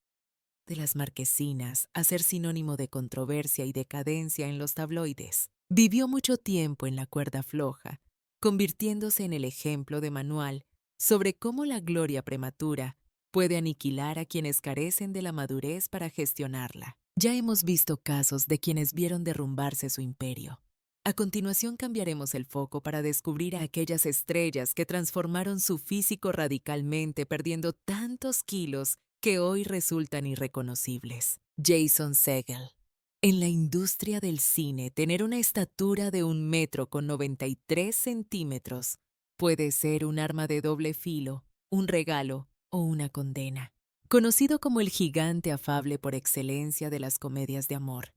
A: de las marquesinas a ser sinónimo de controversia y decadencia en los tabloides. Vivió mucho tiempo en la cuerda floja, convirtiéndose en el ejemplo de manual sobre cómo la gloria prematura puede aniquilar a quienes carecen de la madurez para gestionarla. Ya hemos visto casos de quienes vieron derrumbarse su imperio. A continuación cambiaremos el foco para descubrir a aquellas estrellas que transformaron su físico radicalmente, perdiendo tantos kilos que hoy resultan irreconocibles. Jason Segel. En la industria del cine, tener una estatura de 1,93 m puede ser un arma de doble filo, un regalo o una condena. Conocido como el gigante afable por excelencia de las comedias de amor,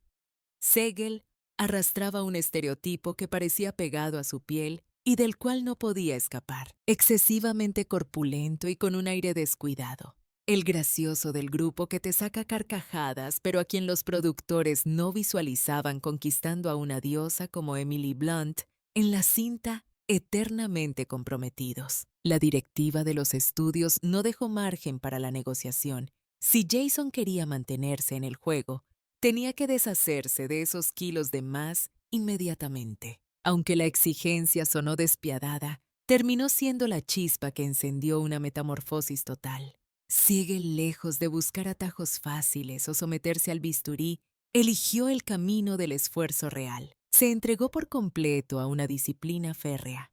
A: Segel arrastraba un estereotipo que parecía pegado a su piel y del cual no podía escapar. Excesivamente corpulento y con un aire descuidado. El gracioso del grupo que te saca carcajadas, pero a quien los productores no visualizaban conquistando a una diosa como Emily Blunt en la cinta Eternamente Comprometidos. La directiva de los estudios no dejó margen para la negociación. Si Jason quería mantenerse en el juego, tenía que deshacerse de esos kilos de más inmediatamente. Aunque la exigencia sonó despiadada, terminó siendo la chispa que encendió una metamorfosis total. Sigue lejos de buscar atajos fáciles o someterse al bisturí, eligió el camino del esfuerzo real. Se entregó por completo a una disciplina férrea.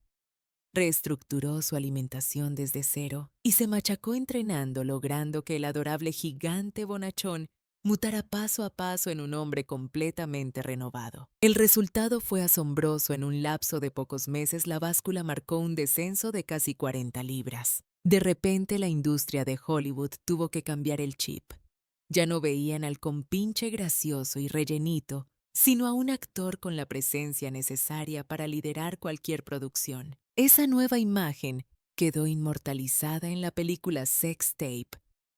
A: Reestructuró su alimentación desde cero y se machacó entrenando, logrando que el adorable gigante bonachón mutara paso a paso en un hombre completamente renovado. El resultado fue asombroso. En un lapso de pocos meses, la báscula marcó un descenso de casi 40 libras. De repente, la industria de Hollywood tuvo que cambiar el chip. Ya no veían al compinche gracioso y rellenito, sino a un actor con la presencia necesaria para liderar cualquier producción. Esa nueva imagen quedó inmortalizada en la película Sex Tape,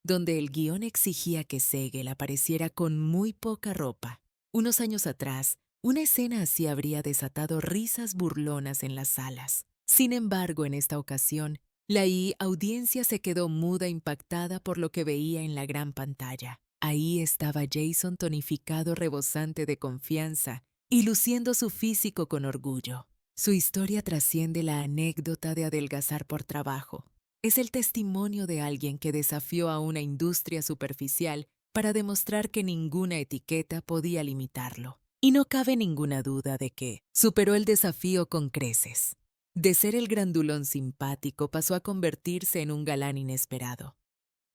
A: donde el guión exigía que Segel apareciera con muy poca ropa. Unos años atrás, una escena así habría desatado risas burlonas en las salas. Sin embargo, en esta ocasión, la audiencia se quedó muda, impactada por lo que veía en la gran pantalla. Ahí estaba Jason tonificado, rebosante de confianza y luciendo su físico con orgullo. Su historia trasciende la anécdota de adelgazar por trabajo. Es el testimonio de alguien que desafió a una industria superficial para demostrar que ninguna etiqueta podía limitarlo. Y no cabe ninguna duda de que superó el desafío con creces. De ser el grandulón simpático pasó a convertirse en un galán inesperado.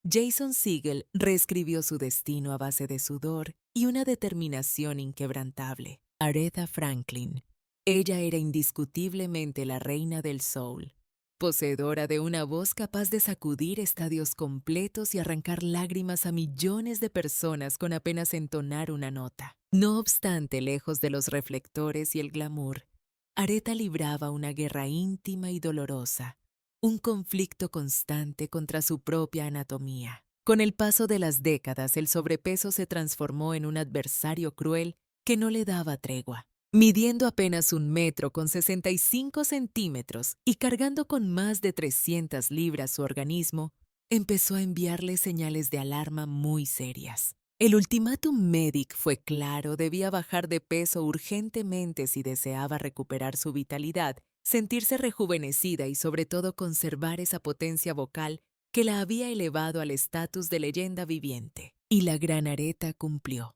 A: Jason Segel reescribió su destino a base de sudor y una determinación inquebrantable. Aretha Franklin. Ella era indiscutiblemente la reina del soul, poseedora de una voz capaz de sacudir estadios completos y arrancar lágrimas a millones de personas con apenas entonar una nota. No obstante, lejos de los reflectores y el glamour, Aretha libraba una guerra íntima y dolorosa, un conflicto constante contra su propia anatomía. Con el paso de las décadas, el sobrepeso se transformó en un adversario cruel que no le daba tregua. Midiendo apenas 1 metro con 65 centímetros y cargando con más de 300 libras su organismo, empezó a enviarle señales de alarma muy serias. El ultimátum médico fue claro: debía bajar de peso urgentemente si deseaba recuperar su vitalidad, sentirse rejuvenecida y sobre todo conservar esa potencia vocal que la había elevado al estatus de leyenda viviente. Y la gran Aretha cumplió.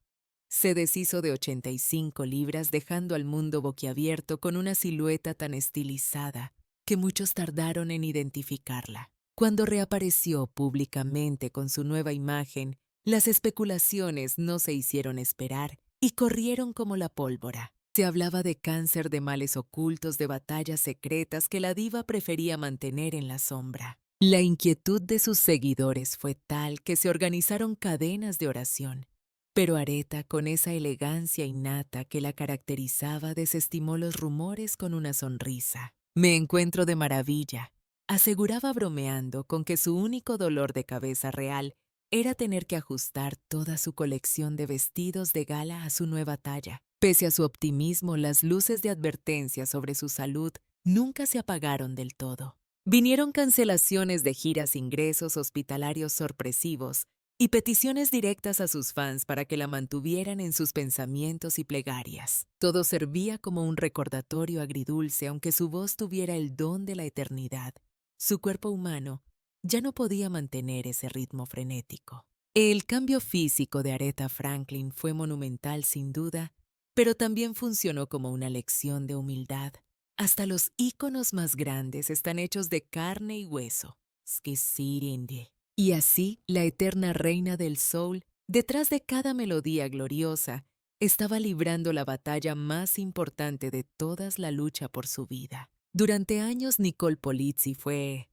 A: Se deshizo de 85 libras, dejando al mundo boquiabierto con una silueta tan estilizada que muchos tardaron en identificarla. Cuando reapareció públicamente con su nueva imagen, las especulaciones no se hicieron esperar y corrieron como la pólvora. Se hablaba de cáncer, de males ocultos, de batallas secretas que la diva prefería mantener en la sombra. La inquietud de sus seguidores fue tal que se organizaron cadenas de oración. Pero Aretha, con esa elegancia innata que la caracterizaba, desestimó los rumores con una sonrisa. «Me encuentro de maravilla», aseguraba bromeando con que su único dolor de cabeza real era tener que ajustar toda su colección de vestidos de gala a su nueva talla. Pese a su optimismo, las luces de advertencia sobre su salud nunca se apagaron del todo. Vinieron cancelaciones de giras, ingresos hospitalarios sorpresivos y peticiones directas a sus fans para que la mantuvieran en sus pensamientos y plegarias. Todo servía como un recordatorio agridulce, aunque su voz tuviera el don de la eternidad. Su cuerpo humano ya no podía mantener ese ritmo frenético. El cambio físico de Aretha Franklin fue monumental sin duda, pero también funcionó como una lección de humildad. Hasta los íconos más grandes están hechos de carne y hueso. Skisirindi. Y así, la eterna reina del soul, detrás de cada melodía gloriosa, estaba librando la batalla más importante de todas, la lucha por su vida. Durante años, Nicole Polizzi fue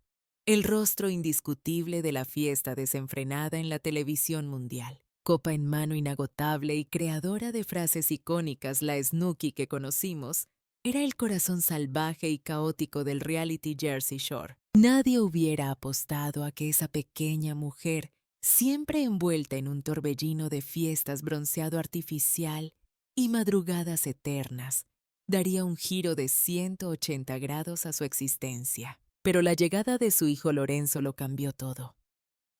A: el rostro indiscutible de la fiesta desenfrenada en la televisión mundial. Copa en mano, inagotable y creadora de frases icónicas, la Snooki que conocimos era el corazón salvaje y caótico del reality Jersey Shore. Nadie hubiera apostado a que esa pequeña mujer, siempre envuelta en un torbellino de fiestas, bronceado artificial y madrugadas eternas, daría un giro de 180 grados a su existencia. Pero la llegada de su hijo Lorenzo lo cambió todo.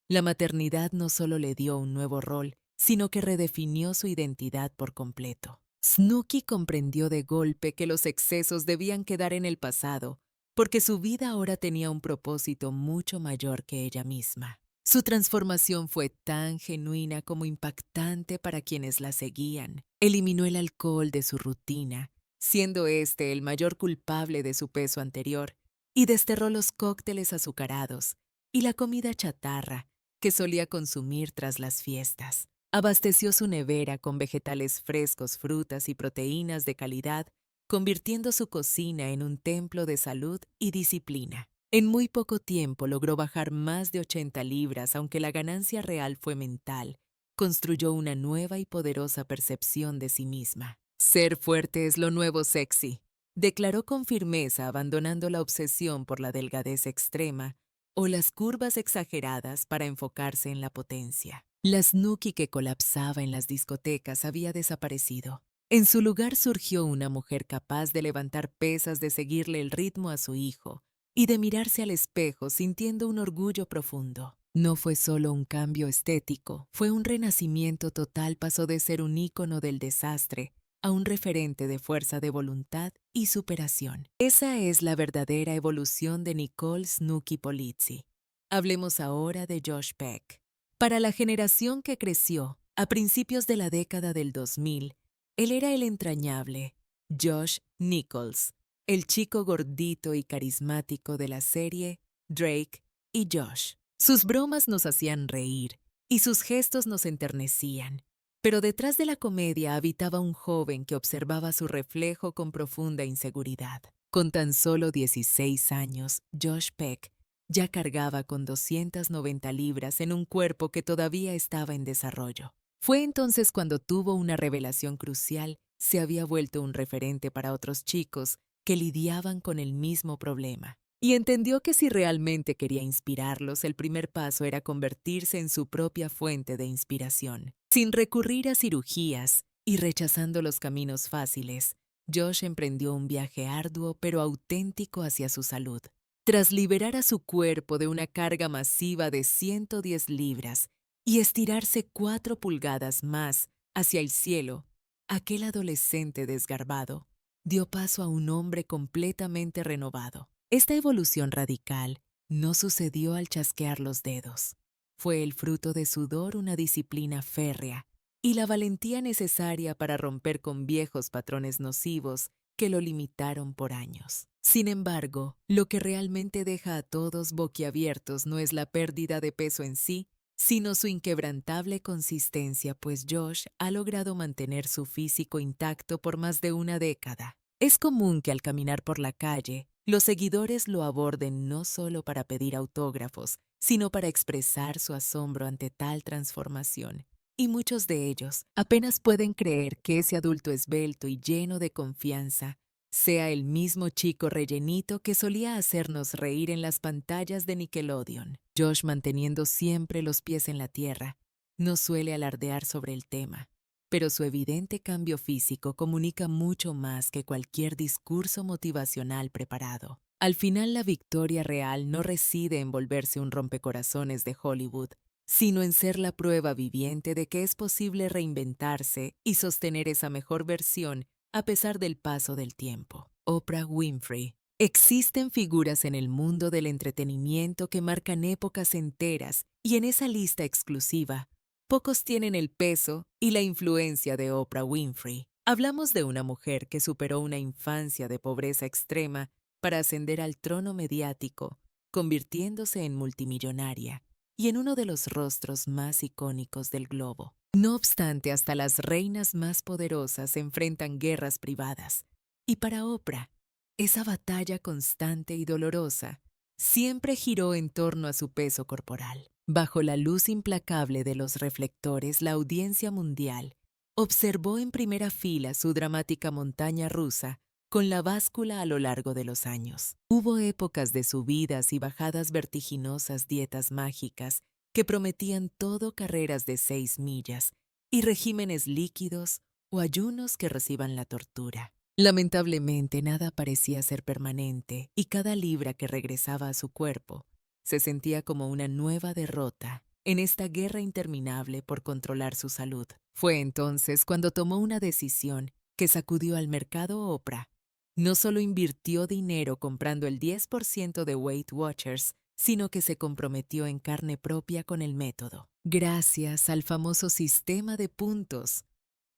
A: La maternidad no solo le dio un nuevo rol, sino que redefinió su identidad por completo. Snooki comprendió de golpe que los excesos debían quedar en el pasado, porque su vida ahora tenía un propósito mucho mayor que ella misma. Su transformación fue tan genuina como impactante para quienes la seguían. Eliminó el alcohol de su rutina, siendo este el mayor culpable de su peso anterior, y desterró los cócteles azucarados y la comida chatarra que solía consumir tras las fiestas. Abasteció su nevera con vegetales frescos, frutas y proteínas de calidad, convirtiendo su cocina en un templo de salud y disciplina. En muy poco tiempo logró bajar más de 80 libras, aunque la ganancia real fue mental. Construyó una nueva y poderosa percepción de sí misma. Ser fuerte es lo nuevo sexy, declaró con firmeza, abandonando la obsesión por la delgadez extrema o las curvas exageradas para enfocarse en la potencia. La Snooki que colapsaba en las discotecas había desaparecido. En su lugar surgió una mujer capaz de levantar pesas, de seguirle el ritmo a su hijo y de mirarse al espejo sintiendo un orgullo profundo. No fue solo un cambio estético, fue un renacimiento total. Pasó de ser un ícono del desastre a un referente de fuerza de voluntad y superación. Esa es la verdadera evolución de Nicole Snooki Polizzi. Hablemos ahora de Josh Peck. Para la generación que creció a principios de la década del 2000, él era el entrañable Josh Nichols, el chico gordito y carismático de la serie Drake y Josh. Sus bromas nos hacían reír y sus gestos nos enternecían. Pero detrás de la comedia habitaba un joven que observaba su reflejo con profunda inseguridad. Con tan solo 16 años, Josh Peck ya cargaba con 290 libras en un cuerpo que todavía estaba en desarrollo. Fue entonces cuando tuvo una revelación crucial. Se había vuelto un referente para otros chicos que lidiaban con el mismo problema. Y entendió que si realmente quería inspirarlos, el primer paso era convertirse en su propia fuente de inspiración. Sin recurrir a cirugías y rechazando los caminos fáciles, Josh emprendió un viaje arduo pero auténtico hacia su salud. Tras liberar a su cuerpo de una carga masiva de 110 libras y estirarse 4 pulgadas más hacia el cielo, aquel adolescente desgarbado dio paso a un hombre completamente renovado. Esta evolución radical no sucedió al chasquear los dedos. Fue el fruto de sudor, una disciplina férrea y la valentía necesaria para romper con viejos patrones nocivos que lo limitaron por años. Sin embargo, lo que realmente deja a todos boquiabiertos no es la pérdida de peso en sí, sino su inquebrantable consistencia, pues Josh ha logrado mantener su físico intacto por más de una década. Es común que al caminar por la calle, los seguidores lo aborden no solo para pedir autógrafos, sino para expresar su asombro ante tal transformación. Y muchos de ellos apenas pueden creer que ese adulto esbelto y lleno de confianza sea el mismo chico rellenito que solía hacernos reír en las pantallas de Nickelodeon. Josh, manteniendo siempre los pies en la tierra, no suele alardear sobre el tema, pero su evidente cambio físico comunica mucho más que cualquier discurso motivacional preparado. Al final, la victoria real no reside en volverse un rompecorazones de Hollywood, sino en ser la prueba viviente de que es posible reinventarse y sostener esa mejor versión a pesar del paso del tiempo. Oprah Winfrey. Existen figuras en el mundo del entretenimiento que marcan épocas enteras, y en esa lista exclusiva, pocos tienen el peso y la influencia de Oprah Winfrey. Hablamos de una mujer que superó una infancia de pobreza extrema para ascender al trono mediático, convirtiéndose en multimillonaria y en uno de los rostros más icónicos del globo. No obstante, hasta las reinas más poderosas enfrentan guerras privadas, y para Oprah, esa batalla constante y dolorosa siempre giró en torno a su peso corporal. Bajo la luz implacable de los reflectores, la audiencia mundial observó en primera fila su dramática montaña rusa con la báscula a lo largo de los años. Hubo épocas de subidas y bajadas vertiginosas, dietas mágicas que prometían todo, carreras de 6 millas y regímenes líquidos o ayunos que reciban la tortura. Lamentablemente, nada parecía ser permanente y cada libra que regresaba a su cuerpo se sentía como una nueva derrota en esta guerra interminable por controlar su salud. Fue entonces cuando tomó una decisión que sacudió al mercado. Oprah no solo invirtió dinero comprando el 10% de Weight Watchers, sino que se comprometió en carne propia con el método. Gracias al famoso sistema de puntos,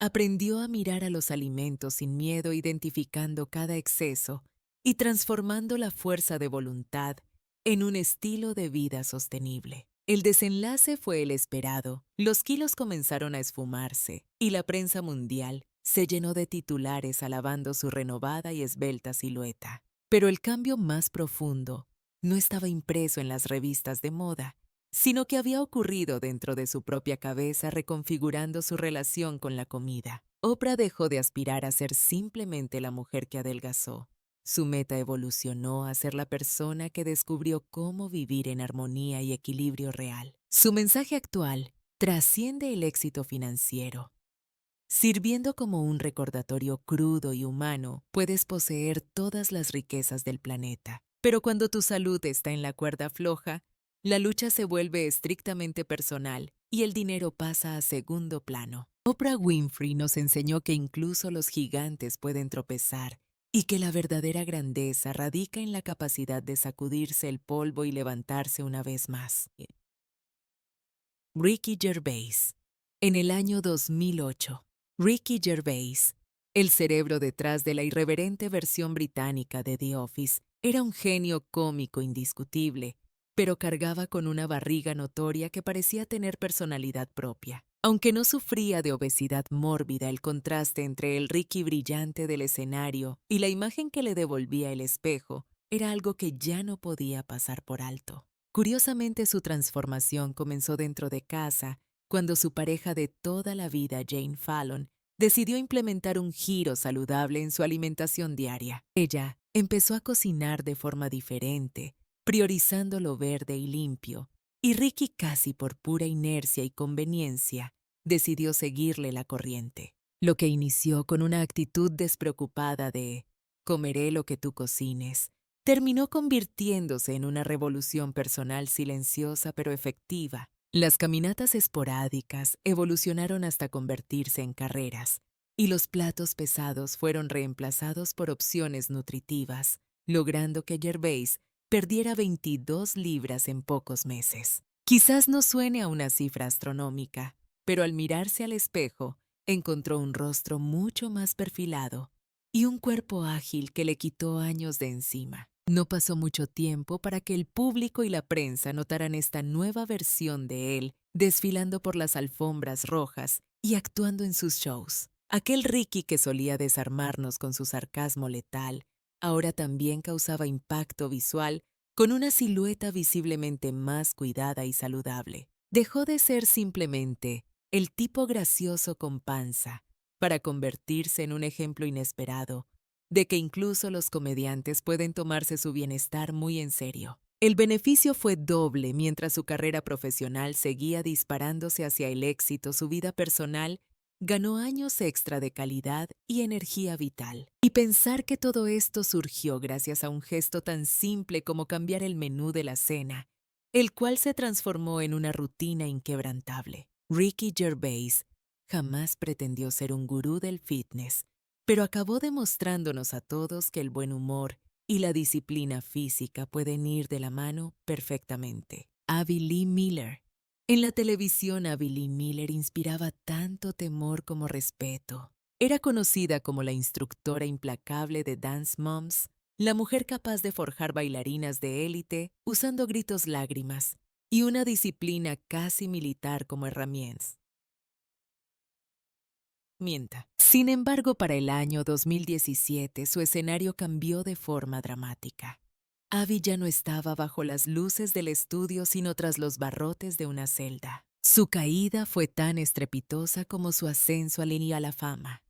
A: aprendió a mirar a los alimentos sin miedo, identificando cada exceso y transformando la fuerza de voluntad en un estilo de vida sostenible. El desenlace fue el esperado. Los kilos comenzaron a esfumarse y la prensa mundial se llenó de titulares alabando su renovada y esbelta silueta. Pero el cambio más profundo no estaba impreso en las revistas de moda, sino que había ocurrido dentro de su propia cabeza reconfigurando su relación con la comida. Oprah dejó de aspirar a ser simplemente la mujer que adelgazó. Su meta evolucionó a ser la persona que descubrió cómo vivir en armonía y equilibrio real. Su mensaje actual trasciende el éxito financiero. Sirviendo como un recordatorio crudo y humano, puedes poseer todas las riquezas del planeta. Pero cuando tu salud está en la cuerda floja, la lucha se vuelve estrictamente personal y el dinero pasa a segundo plano. Oprah Winfrey nos enseñó que incluso los gigantes pueden tropezar y que la verdadera grandeza radica en la capacidad de sacudirse el polvo y levantarse una vez más. Ricky Gervais. En el año 2008, Ricky Gervais, el cerebro detrás de la irreverente versión británica de The Office, era un genio cómico indiscutible, pero cargaba con una barriga notoria que parecía tener personalidad propia. Aunque no sufría de obesidad mórbida, el contraste entre el Ricky brillante del escenario y la imagen que le devolvía el espejo era algo que ya no podía pasar por alto. Curiosamente, su transformación comenzó dentro de casa, cuando su pareja de toda la vida, Jane Fallon, decidió implementar un giro saludable en su alimentación diaria. Ella empezó a cocinar de forma diferente, priorizando lo verde y limpio, y Ricky, casi por pura inercia y conveniencia, decidió seguirle la corriente. Lo que inició con una actitud despreocupada de «comeré lo que tú cocines», terminó convirtiéndose en una revolución personal silenciosa pero efectiva. Las caminatas esporádicas evolucionaron hasta convertirse en carreras, y los platos pesados fueron reemplazados por opciones nutritivas, logrando que Gervais perdiera 22 libras en pocos meses. Quizás no suene a una cifra astronómica, pero al mirarse al espejo, encontró un rostro mucho más perfilado y un cuerpo ágil que le quitó años de encima. No pasó mucho tiempo para que el público y la prensa notaran esta nueva versión de él desfilando por las alfombras rojas y actuando en sus shows. Aquel Ricky que solía desarmarnos con su sarcasmo letal, ahora también causaba impacto visual con una silueta visiblemente más cuidada y saludable. Dejó de ser simplemente el tipo gracioso con panza para convertirse en un ejemplo inesperado de que incluso los comediantes pueden tomarse su bienestar muy en serio. El beneficio fue doble mientras su carrera profesional seguía disparándose hacia el éxito. Su vida personal ganó años extra de calidad y energía vital. Y pensar que todo esto surgió gracias a un gesto tan simple como cambiar el menú de la cena, el cual se transformó en una rutina inquebrantable. Ricky Gervais jamás pretendió ser un gurú del fitness, pero acabó demostrándonos a todos que el buen humor y la disciplina física pueden ir de la mano perfectamente. Abby Lee Miller. En la televisión, Abby Lee Miller inspiraba tanto temor como respeto. Era conocida como la instructora implacable de Dance Moms, la mujer capaz de forjar bailarinas de élite usando gritos lágrimas y una disciplina casi militar como herramientas. Sin embargo, para el año 2017, su escenario cambió de forma dramática. Abby ya no estaba bajo las luces del estudio, sino tras los barrotes de una celda. Su caída fue tan estrepitosa como su ascenso a la fama.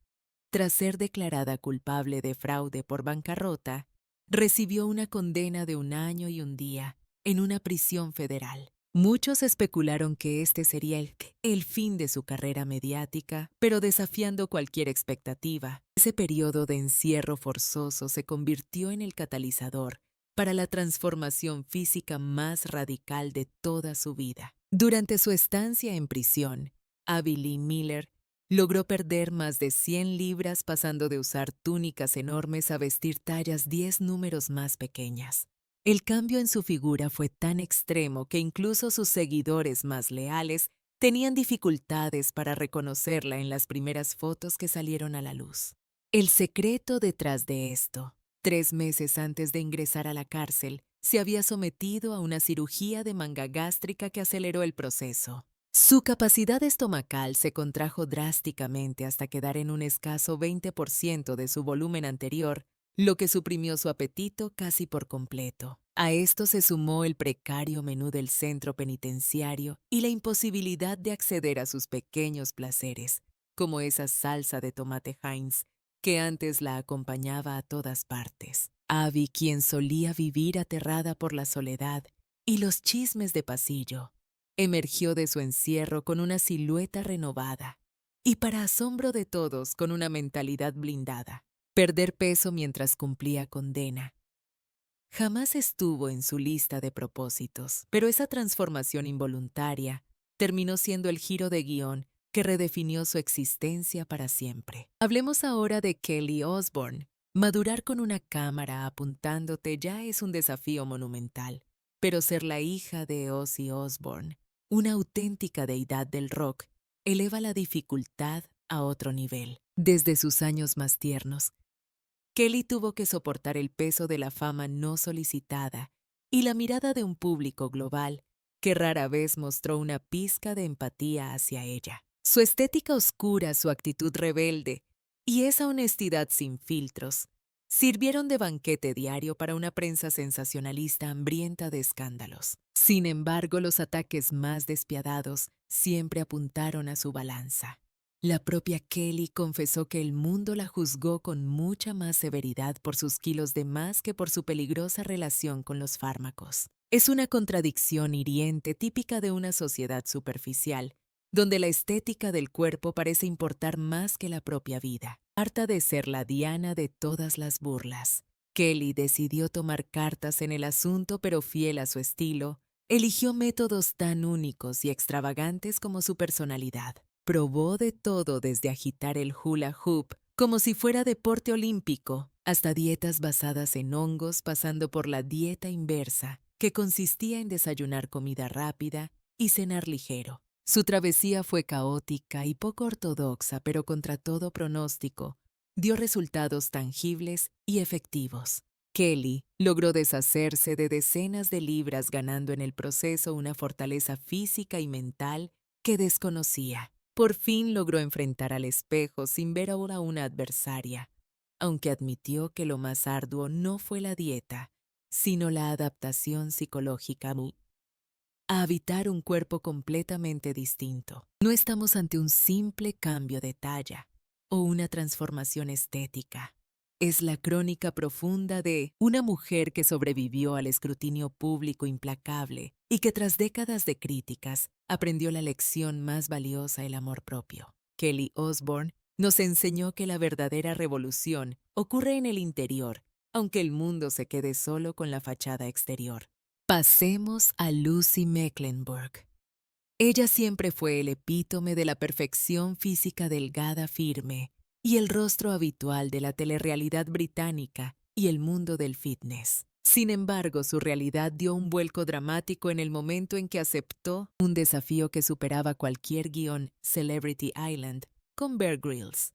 A: Tras ser declarada culpable de fraude por bancarrota, recibió una condena de 1 año y 1 día en una prisión federal. Muchos especularon que este sería el fin de su carrera mediática, pero desafiando cualquier expectativa, ese periodo de encierro forzoso se convirtió en el catalizador para la transformación física más radical de toda su vida. Durante su estancia en prisión, Abby Lee Miller logró perder más de 100 libras, pasando de usar túnicas enormes a vestir tallas 10 números más pequeñas. El cambio en su figura fue tan extremo que incluso sus seguidores más leales tenían dificultades para reconocerla en las primeras fotos que salieron a la luz. El secreto detrás de esto 3 meses antes de ingresar a la cárcel, se había sometido a una cirugía de manga gástrica que aceleró el proceso. Su capacidad estomacal se contrajo drásticamente hasta quedar en un escaso 20% de su volumen anterior, lo que suprimió su apetito casi por completo. A esto se sumó el precario menú del centro penitenciario y la imposibilidad de acceder a sus pequeños placeres, como esa salsa de tomate Heinz que antes la acompañaba a todas partes. Abby, quien solía vivir aterrada por la soledad y los chismes de pasillo, emergió de su encierro con una silueta renovada y, para asombro de todos, con una mentalidad blindada. Perder peso mientras cumplía condena jamás estuvo en su lista de propósitos, pero esa transformación involuntaria terminó siendo el giro de guión que redefinió su existencia para siempre. Hablemos ahora de Kelly Osbourne. Madurar con una cámara apuntándote ya es un desafío monumental, pero ser la hija de Ozzy Osbourne, una auténtica deidad del rock, eleva la dificultad a otro nivel. Desde sus años más tiernos, Kelly tuvo que soportar el peso de la fama no solicitada y la mirada de un público global que rara vez mostró una pizca de empatía hacia ella. Su estética oscura, su actitud rebelde y esa honestidad sin filtros sirvieron de banquete diario para una prensa sensacionalista hambrienta de escándalos. Sin embargo, los ataques más despiadados siempre apuntaron a su balanza. La propia Kelly confesó que el mundo la juzgó con mucha más severidad por sus kilos de más que por su peligrosa relación con los fármacos. Es una contradicción hiriente típica de una sociedad superficial, donde la estética del cuerpo parece importar más que la propia vida. Harta de ser la diana de todas las burlas, Kelly decidió tomar cartas en el asunto, pero fiel a su estilo, eligió métodos tan únicos y extravagantes como su personalidad. Probó de todo, desde agitar el hula hoop como si fuera deporte olímpico, hasta dietas basadas en hongos, pasando por la dieta inversa, que consistía en desayunar comida rápida y cenar ligero. Su travesía fue caótica y poco ortodoxa, pero contra todo pronóstico, dio resultados tangibles y efectivos. Kelly logró deshacerse de decenas de libras, ganando en el proceso una fortaleza física y mental que desconocía. Por fin logró enfrentar al espejo sin ver ahora una adversaria, aunque admitió que lo más arduo no fue la dieta, sino la adaptación psicológica a habitar un cuerpo completamente distinto. No estamos ante un simple cambio de talla o una transformación estética. Es la crónica profunda de una mujer que sobrevivió al escrutinio público implacable y que, tras décadas de críticas, aprendió la lección más valiosa: el amor propio. Kelly Osbourne nos enseñó que la verdadera revolución ocurre en el interior, aunque el mundo se quede solo con la fachada exterior. Pasemos a Lucy Mecklenburg. Ella siempre fue el epítome de la perfección física delgada, firme, y el rostro habitual de la telerrealidad británica y el mundo del fitness. Sin embargo, su realidad dio un vuelco dramático en el momento en que aceptó un desafío que superaba cualquier guión Celebrity Island con Bear Grylls.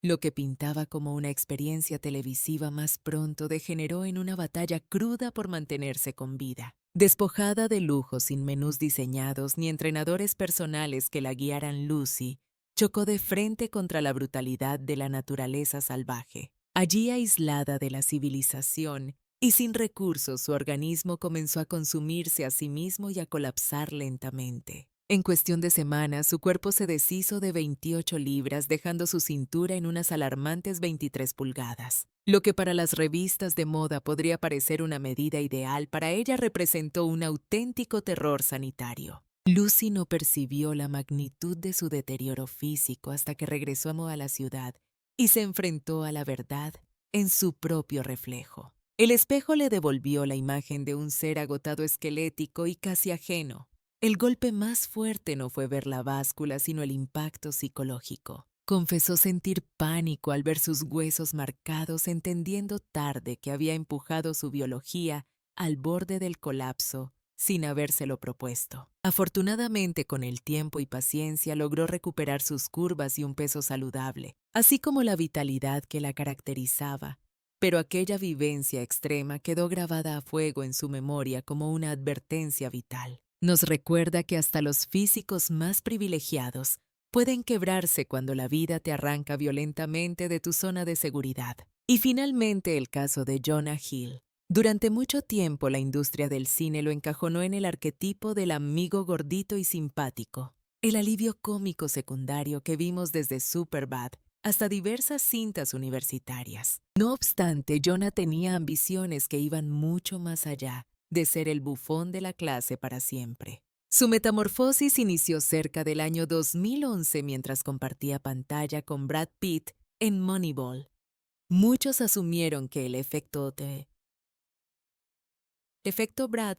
A: Lo que pintaba como una experiencia televisiva más pronto degeneró en una batalla cruda por mantenerse con vida. Despojada de lujos, sin menús diseñados ni entrenadores personales que la guiaran, Lucy chocó de frente contra la brutalidad de la naturaleza salvaje. Allí, aislada de la civilización y sin recursos, su organismo comenzó a consumirse a sí mismo y a colapsar lentamente. En cuestión de semanas, su cuerpo se deshizo de 28 libras, dejando su cintura en unas alarmantes 23 pulgadas. Lo que para las revistas de moda podría parecer una medida ideal, para ella representó un auténtico terror sanitario. Lucy no percibió la magnitud de su deterioro físico hasta que regresó a la ciudad y se enfrentó a la verdad en su propio reflejo. El espejo le devolvió la imagen de un ser agotado, esquelético y casi ajeno. El golpe más fuerte no fue ver la báscula, sino el impacto psicológico. Confesó sentir pánico al ver sus huesos marcados, entendiendo tarde que había empujado su biología al borde del colapso sin habérselo propuesto. Afortunadamente, con el tiempo y paciencia, logró recuperar sus curvas y un peso saludable, así como la vitalidad que la caracterizaba, pero aquella vivencia extrema quedó grabada a fuego en su memoria como una advertencia vital. Nos recuerda que hasta los físicos más privilegiados pueden quebrarse cuando la vida te arranca violentamente de tu zona de seguridad. Y finalmente el caso de Jonah Hill. Durante mucho tiempo la industria del cine lo encajonó en el arquetipo del amigo gordito y simpático, el alivio cómico secundario que vimos desde Superbad hasta diversas cintas universitarias. No obstante, Jonah tenía ambiciones que iban mucho más allá de ser el bufón de la clase para siempre. Su metamorfosis inició cerca del año 2011 mientras compartía pantalla con Brad Pitt en Moneyball. Muchos asumieron que el efecto Brad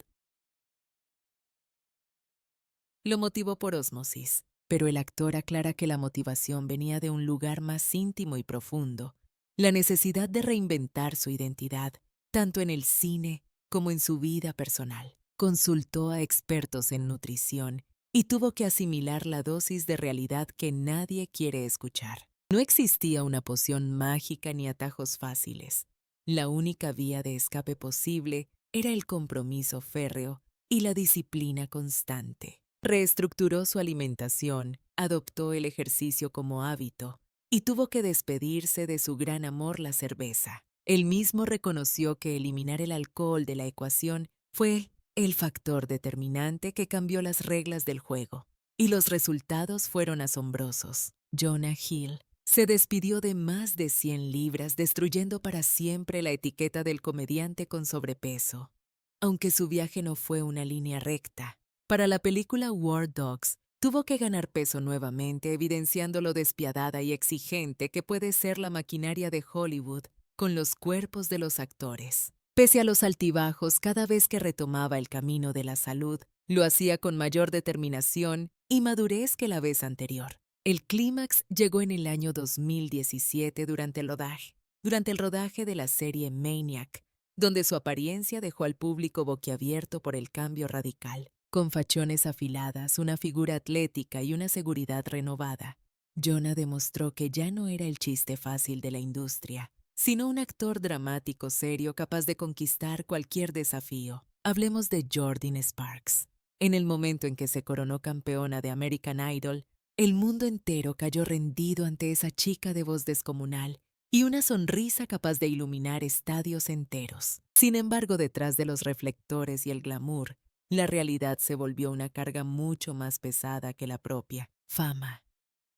A: lo motivó por ósmosis, pero el actor aclara que la motivación venía de un lugar más íntimo y profundo, la necesidad de reinventar su identidad, tanto en el cine como en su vida personal. Consultó a expertos en nutrición y tuvo que asimilar la dosis de realidad que nadie quiere escuchar. No existía una poción mágica ni atajos fáciles. La única vía de escape posible era el compromiso férreo y la disciplina constante. Reestructuró su alimentación, adoptó el ejercicio como hábito y tuvo que despedirse de su gran amor, la cerveza. Él mismo reconoció que eliminar el alcohol de la ecuación fue el factor determinante que cambió las reglas del juego. Y los resultados fueron asombrosos. Jonah Hill se despidió de más de 100 libras, destruyendo para siempre la etiqueta del comediante con sobrepeso. Aunque su viaje no fue una línea recta, para la película War Dogs, tuvo que ganar peso nuevamente, evidenciando lo despiadada y exigente que puede ser la maquinaria de Hollywood con los cuerpos de los actores. Pese a los altibajos, cada vez que retomaba el camino de la salud, lo hacía con mayor determinación y madurez que la vez anterior. El clímax llegó en el año 2017 durante el rodaje de la serie Maniac, donde su apariencia dejó al público boquiabierto por el cambio radical. Con fachones afiladas, una figura atlética y una seguridad renovada, Jonah demostró que ya no era el chiste fácil de la industria, sino un actor dramático serio capaz de conquistar cualquier desafío. Hablemos de Jordyn Sparks. En el momento en que se coronó campeona de American Idol, el mundo entero cayó rendido ante esa chica de voz descomunal y una sonrisa capaz de iluminar estadios enteros. Sin embargo, detrás de los reflectores y el glamour, la realidad se volvió una carga mucho más pesada que la propia fama.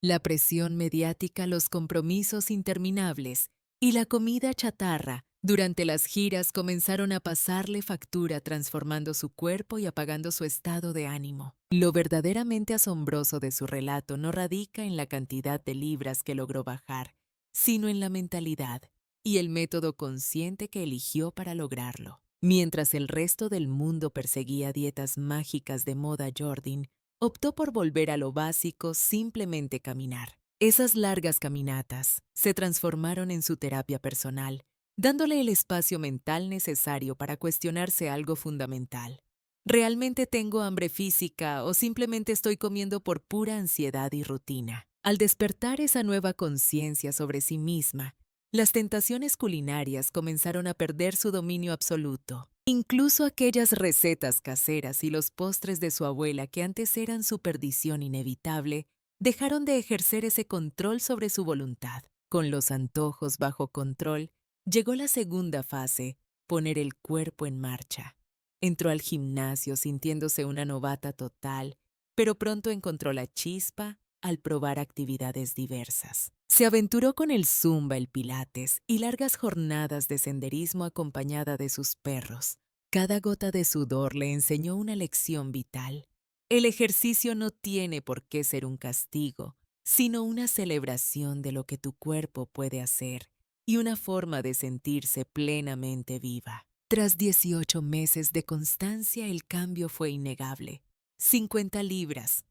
A: La presión mediática, los compromisos interminables y la comida chatarra durante las giras comenzaron a pasarle factura, transformando su cuerpo y apagando su estado de ánimo. Lo verdaderamente asombroso de su relato no radica en la cantidad de libras que logró bajar, sino en la mentalidad y el método consciente que eligió para lograrlo. Mientras el resto del mundo perseguía dietas mágicas de moda, Jordyn optó por volver a lo básico, simplemente caminar. Esas largas caminatas se transformaron en su terapia personal, dándole el espacio mental necesario para cuestionarse algo fundamental. ¿Realmente tengo hambre física o simplemente estoy comiendo por pura ansiedad y rutina? Al despertar esa nueva conciencia sobre sí misma, las tentaciones culinarias comenzaron a perder su dominio absoluto. Incluso aquellas recetas caseras y los postres de su abuela que antes eran su perdición inevitable, dejaron de ejercer ese control sobre su voluntad. Con los antojos bajo control, llegó la segunda fase, poner el cuerpo en marcha. Entró al gimnasio sintiéndose una novata total, pero pronto encontró la chispa al probar actividades diversas. Se aventuró con el zumba, el pilates y largas jornadas de senderismo acompañada de sus perros. Cada gota de sudor le enseñó una lección vital. El ejercicio no tiene por qué ser un castigo, sino una celebración de lo que tu cuerpo puede hacer y una forma de sentirse plenamente viva. Tras 18 meses de constancia, el cambio fue innegable. 50 libras,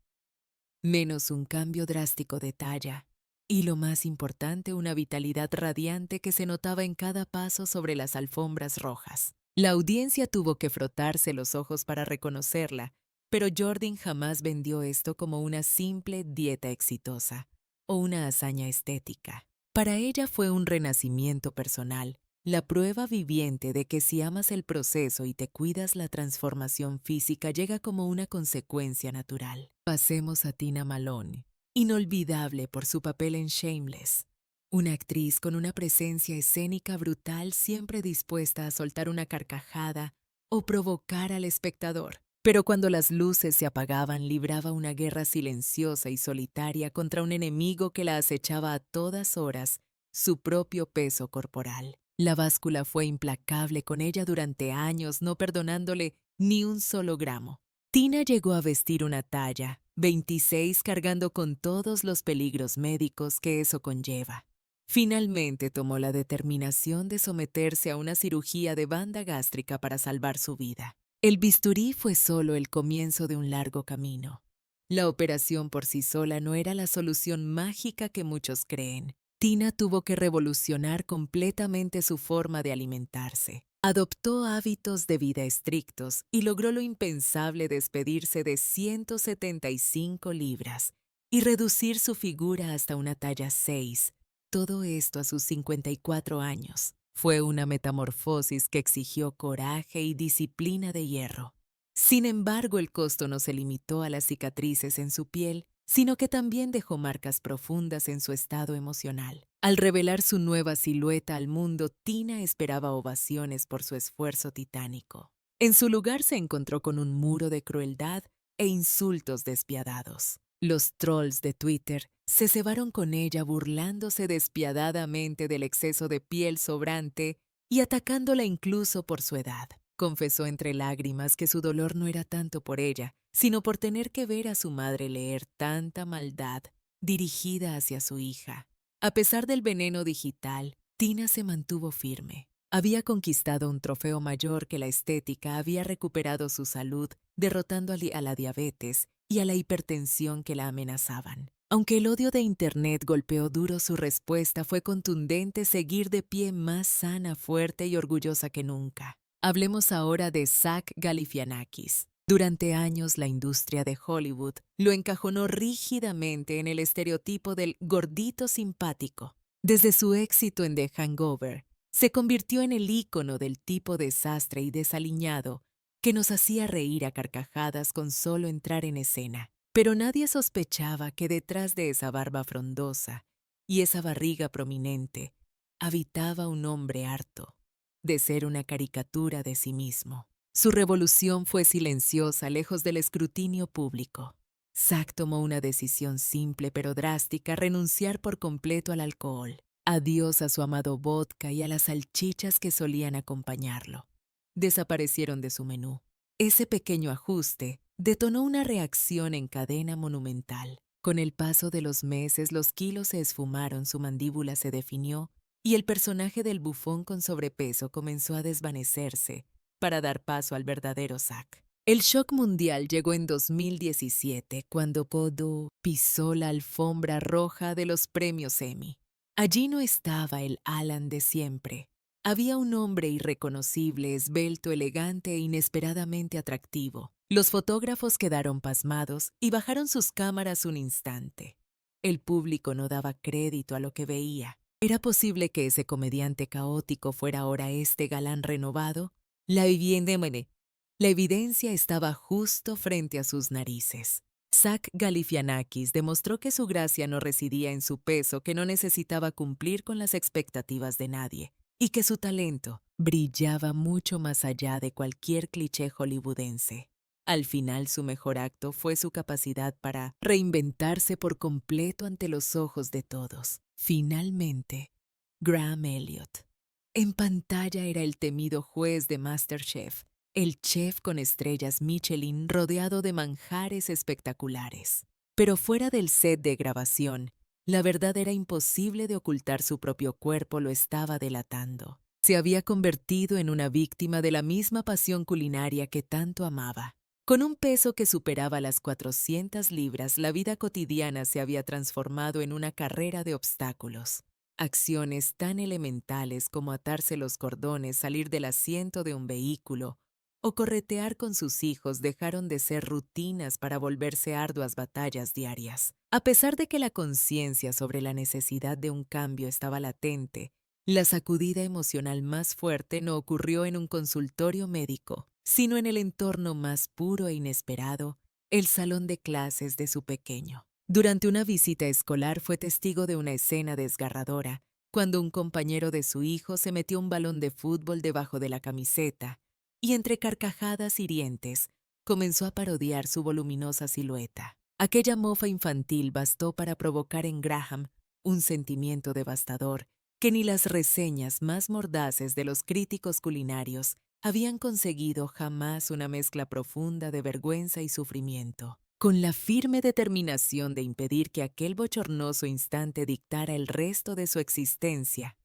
A: menos un cambio drástico de talla, y lo más importante, una vitalidad radiante que se notaba en cada paso sobre las alfombras rojas. La audiencia tuvo que frotarse los ojos para reconocerla, pero Jordyn jamás vendió esto como una simple dieta exitosa o una hazaña estética. Para ella fue un renacimiento personal, la prueba viviente de que si amas el proceso y te cuidas, la transformación física llega como una consecuencia natural. Pasemos a Tina Malone, inolvidable por su papel en Shameless. Una actriz con una presencia escénica brutal, siempre dispuesta a soltar una carcajada o provocar al espectador. Pero cuando las luces se apagaban, libraba una guerra silenciosa y solitaria contra un enemigo que la acechaba a todas horas, su propio peso corporal. La báscula fue implacable con ella durante años, no perdonándole ni un solo gramo. Tina llegó a vestir una talla 26 cargando con todos los peligros médicos que eso conlleva. Finalmente tomó la determinación de someterse a una cirugía de banda gástrica para salvar su vida. El bisturí fue solo el comienzo de un largo camino. La operación por sí sola no era la solución mágica que muchos creen. Tina tuvo que revolucionar completamente su forma de alimentarse. Adoptó hábitos de vida estrictos y logró lo impensable: despedirse de 175 libras y reducir su figura hasta una talla 6. Todo esto a sus 54 años. Fue una metamorfosis que exigió coraje y disciplina de hierro. Sin embargo, el costo no se limitó a las cicatrices en su piel, sino que también dejó marcas profundas en su estado emocional. Al revelar su nueva silueta al mundo, Tina esperaba ovaciones por su esfuerzo titánico. En su lugar se encontró con un muro de crueldad e insultos despiadados. Los trolls de Twitter se cebaron con ella, burlándose despiadadamente del exceso de piel sobrante y atacándola incluso por su edad. Confesó entre lágrimas que su dolor no era tanto por ella, sino por tener que ver a su madre leer tanta maldad dirigida hacia su hija. A pesar del veneno digital, Tina se mantuvo firme. Había conquistado un trofeo mayor que la estética, había recuperado su salud, derrotando a la diabetes y a la hipertensión que la amenazaban. Aunque el odio de Internet golpeó duro, su respuesta fue contundente: seguir de pie, más sana, fuerte y orgullosa que nunca. Hablemos ahora de Zach Galifianakis. Durante años, la industria de Hollywood lo encajonó rígidamente en el estereotipo del gordito simpático. Desde su éxito en The Hangover, se convirtió en el ícono del tipo desastre y desaliñado que nos hacía reír a carcajadas con solo entrar en escena. Pero nadie sospechaba que detrás de esa barba frondosa y esa barriga prominente habitaba un hombre harto de ser una caricatura de sí mismo. Su revolución fue silenciosa, lejos del escrutinio público. Zack tomó una decisión simple pero drástica: renunciar por completo al alcohol. Adiós a su amado vodka y a las salchichas que solían acompañarlo. Desaparecieron de su menú. Ese pequeño ajuste detonó una reacción en cadena monumental. Con el paso de los meses, los kilos se esfumaron, su mandíbula se definió y el personaje del bufón con sobrepeso comenzó a desvanecerse para dar paso al verdadero Zack. El shock mundial llegó en 2017, cuando Podo pisó la alfombra roja de los premios Emmy. Allí no estaba el Alan de siempre. Había un hombre irreconocible, esbelto, elegante e inesperadamente atractivo. Los fotógrafos quedaron pasmados y bajaron sus cámaras un instante. El público no daba crédito a lo que veía. ¿Era posible que ese comediante caótico fuera ahora este galán renovado? La evidencia estaba justo frente a sus narices. Zach Galifianakis demostró que su gracia no residía en su peso, que no necesitaba cumplir con las expectativas de nadie, y que su talento brillaba mucho más allá de cualquier cliché hollywoodense. Al final, su mejor acto fue su capacidad para reinventarse por completo ante los ojos de todos. Finalmente, Graham Elliott. En pantalla era el temido juez de MasterChef, el chef con estrellas Michelin rodeado de manjares espectaculares. Pero fuera del set de grabación, la verdad era imposible de ocultar: su propio cuerpo lo estaba delatando. Se había convertido en una víctima de la misma pasión culinaria que tanto amaba. Con un peso que superaba las 400 libras, la vida cotidiana se había transformado en una carrera de obstáculos. Acciones tan elementales como atarse los cordones, salir del asiento de un vehículo o corretear con sus hijos dejaron de ser rutinas para volverse arduas batallas diarias. A pesar de que la conciencia sobre la necesidad de un cambio estaba latente, La sacudida emocional más fuerte no ocurrió en un consultorio médico, sino en el entorno más puro e inesperado, el salón de clases de su pequeño. Durante una visita escolar fue testigo de una escena desgarradora, cuando un compañero de su hijo se metió un balón de fútbol debajo de la camiseta y entre carcajadas hirientes comenzó a parodiar su voluminosa silueta. Aquella mofa infantil bastó para provocar en Graham un sentimiento devastador que ni las reseñas más mordaces de los críticos culinarios habían conseguido jamás una mezcla profunda de vergüenza y sufrimiento. Con la firme determinación de impedir que aquel bochornoso instante dictara el resto de su existencia,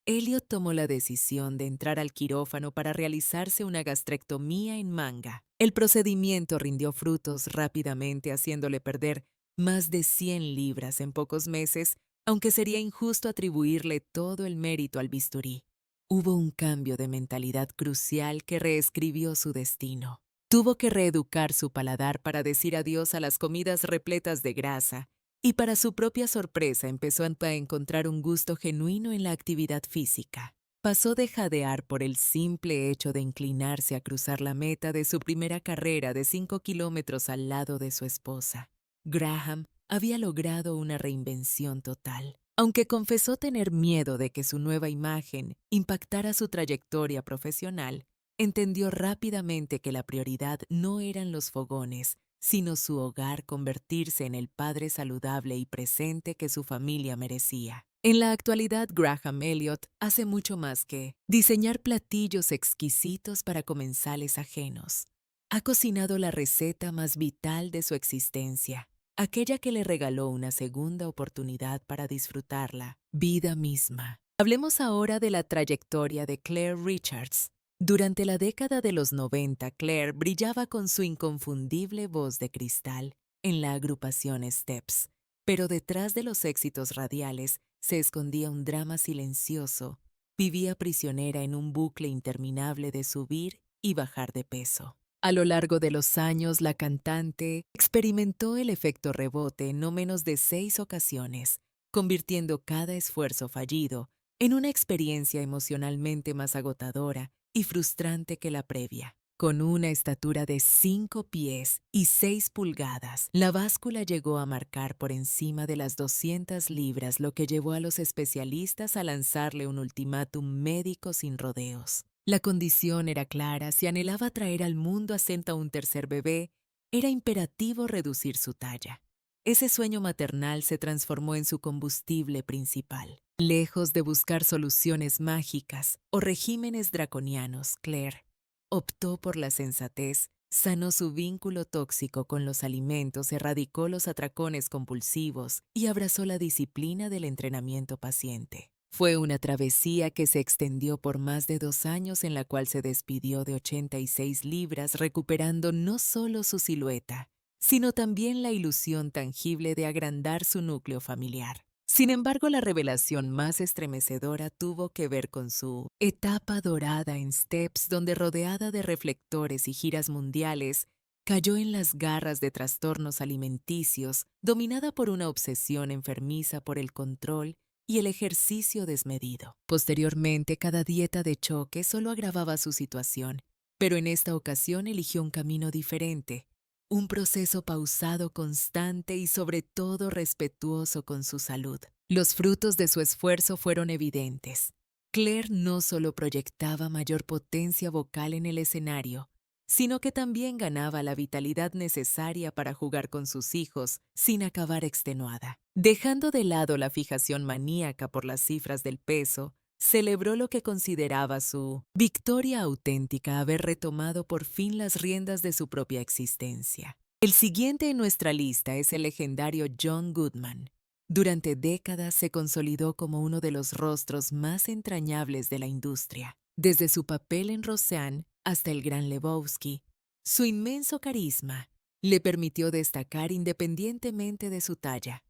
A: Elliot tomó la decisión de entrar al quirófano para realizarse una gastrectomía en manga. El procedimiento rindió frutos rápidamente, haciéndole perder más de 100 libras en pocos meses, aunque sería injusto atribuirle todo el mérito al bisturí. Hubo un cambio de mentalidad crucial que reescribió su destino. Tuvo que reeducar su paladar para decir adiós a las comidas repletas de grasa, y para su propia sorpresa empezó a encontrar un gusto genuino en la actividad física. Pasó de jadear por el simple hecho de inclinarse a cruzar la meta de su primera carrera de 5 kilómetros al lado de su esposa. Graham había logrado una reinvención total. Aunque confesó tener miedo de que su nueva imagen impactara su trayectoria profesional, entendió rápidamente que la prioridad no eran los fogones, sino su hogar convertirse en el padre saludable y presente que su familia merecía. En la actualidad, Graham Elliot hace mucho más que diseñar platillos exquisitos para comensales ajenos. Ha cocinado la receta más vital de su existencia, aquella que le regaló una segunda oportunidad para disfrutarla, vida misma. Hablemos ahora de la trayectoria de Claire Richards. Durante la década de los 90, Claire brillaba con su inconfundible voz de cristal en la agrupación Steps, pero detrás de los éxitos radiales se escondía un drama silencioso. Vivía prisionera en un bucle interminable de subir y bajar de peso. A lo largo de los años, la cantante experimentó el efecto rebote en no menos de 6 ocasiones, convirtiendo cada esfuerzo fallido en una experiencia emocionalmente más agotadora y frustrante que la previa. Con una estatura de 5 pies y 6 pulgadas, la báscula llegó a marcar por encima de las 200 libras, lo que llevó a los especialistas a lanzarle un ultimátum médico sin rodeos. La condición era clara: si anhelaba traer al mundo a un tercer bebé, era imperativo reducir su talla. Ese sueño maternal se transformó en su combustible principal. Lejos de buscar soluciones mágicas o regímenes draconianos, Claire optó por la sensatez, sanó su vínculo tóxico con los alimentos, erradicó los atracones compulsivos y abrazó la disciplina del entrenamiento paciente. Fue una travesía que se extendió por más de 2 años, en la cual se despidió de 86 libras, recuperando no solo su silueta, sino también la ilusión tangible de agrandar su núcleo familiar. Sin embargo, la revelación más estremecedora tuvo que ver con su etapa dorada en Steps, donde, rodeada de reflectores y giras mundiales, cayó en las garras de trastornos alimenticios, dominada por una obsesión enfermiza por el control y el ejercicio desmedido. Posteriormente, cada dieta de choque solo agravaba su situación, pero en esta ocasión eligió un camino diferente. Un proceso pausado, constante y sobre todo respetuoso con su salud. Los frutos de su esfuerzo fueron evidentes. Claire no solo proyectaba mayor potencia vocal en el escenario, sino que también ganaba la vitalidad necesaria para jugar con sus hijos sin acabar extenuada. Dejando de lado la fijación maníaca por las cifras del peso, celebró lo que consideraba su victoria auténtica: haber retomado por fin las riendas de su propia existencia. El siguiente en nuestra lista es el legendario John Goodman. Durante décadas se consolidó como uno de los rostros más entrañables de la industria. Desde su papel en Roseanne hasta El Gran Lebowski, su inmenso carisma le permitió destacar independientemente de su talla.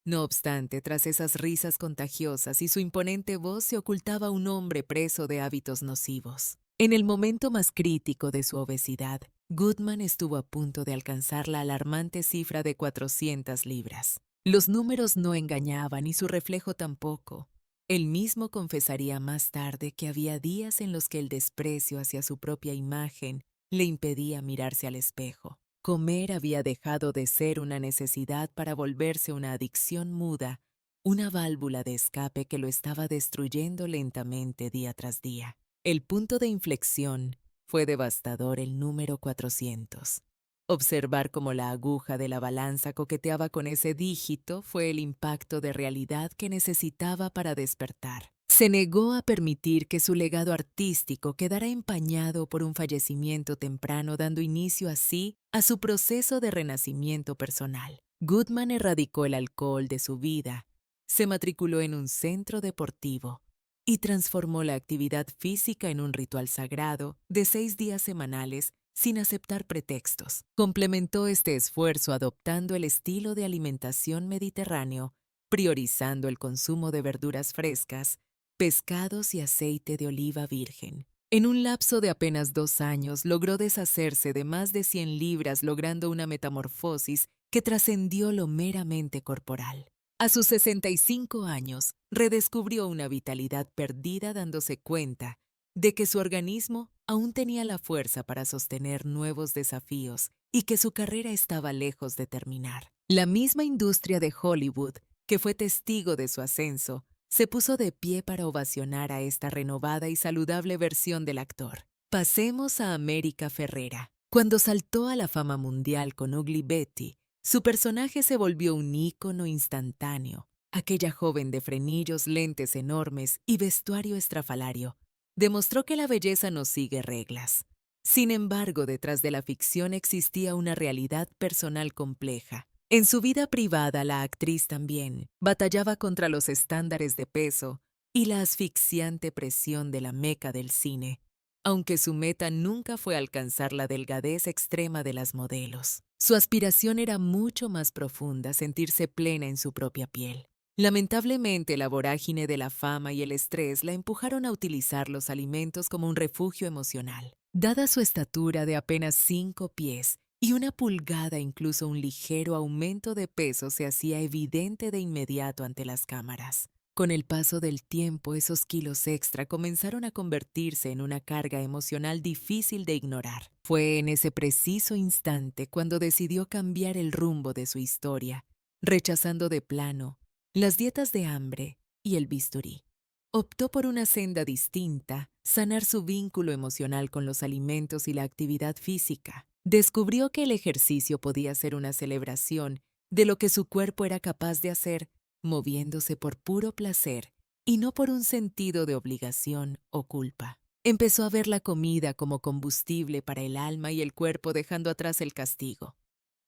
A: No obstante, tras esas risas contagiosas y su imponente voz se ocultaba un hombre preso de hábitos nocivos. En el momento más crítico de su obesidad, Goodman estuvo a punto de alcanzar la alarmante cifra de 400 libras. Los números no engañaban y su reflejo tampoco. Él mismo confesaría más tarde que había días en los que el desprecio hacia su propia imagen le impedía mirarse al espejo. Comer había dejado de ser una necesidad para volverse una adicción muda, una válvula de escape que lo estaba destruyendo lentamente día tras día. El punto de inflexión fue devastador, el número 400. Observar cómo la aguja de la balanza coqueteaba con ese dígito fue el impacto de realidad que necesitaba para despertar. Se negó a permitir que su legado artístico quedara empañado por un fallecimiento temprano, dando inicio así a su proceso de renacimiento personal. Goodman erradicó el alcohol de su vida, se matriculó en un centro deportivo y transformó la actividad física en un ritual sagrado de 6 días semanales sin aceptar pretextos. Complementó este esfuerzo adoptando el estilo de alimentación mediterráneo, priorizando el consumo de verduras frescas, pescados y aceite de oliva virgen. En un lapso de apenas 2 años logró deshacerse de más de 100 libras, logrando una metamorfosis que trascendió lo meramente corporal. A sus 65 años, redescubrió una vitalidad perdida, dándose cuenta de que su organismo aún tenía la fuerza para sostener nuevos desafíos y que su carrera estaba lejos de terminar. La misma industria de Hollywood, que fue testigo de su ascenso, se puso de pie para ovacionar a esta renovada y saludable versión del actor. Pasemos a América Ferrera. Cuando saltó a la fama mundial con Ugly Betty, su personaje se volvió un ícono instantáneo. Aquella joven de frenillos, lentes enormes y vestuario estrafalario demostró que la belleza no sigue reglas. Sin embargo, detrás de la ficción existía una realidad personal compleja. En su vida privada, la actriz también batallaba contra los estándares de peso y la asfixiante presión de la meca del cine, aunque su meta nunca fue alcanzar la delgadez extrema de las modelos. Su aspiración era mucho más profunda, sentirse plena en su propia piel. Lamentablemente, la vorágine de la fama y el estrés la empujaron a utilizar los alimentos como un refugio emocional. Dada su estatura de apenas 5 pies y 1 pulgada, incluso un ligero aumento de peso se hacía evidente de inmediato ante las cámaras. Con el paso del tiempo, esos kilos extra comenzaron a convertirse en una carga emocional difícil de ignorar. Fue en ese preciso instante cuando decidió cambiar el rumbo de su historia, rechazando de plano las dietas de hambre y el bisturí. Optó por una senda distinta, sanar su vínculo emocional con los alimentos y la actividad física. Descubrió que el ejercicio podía ser una celebración de lo que su cuerpo era capaz de hacer, moviéndose por puro placer y no por un sentido de obligación o culpa. Empezó a ver la comida como combustible para el alma y el cuerpo, dejando atrás el castigo.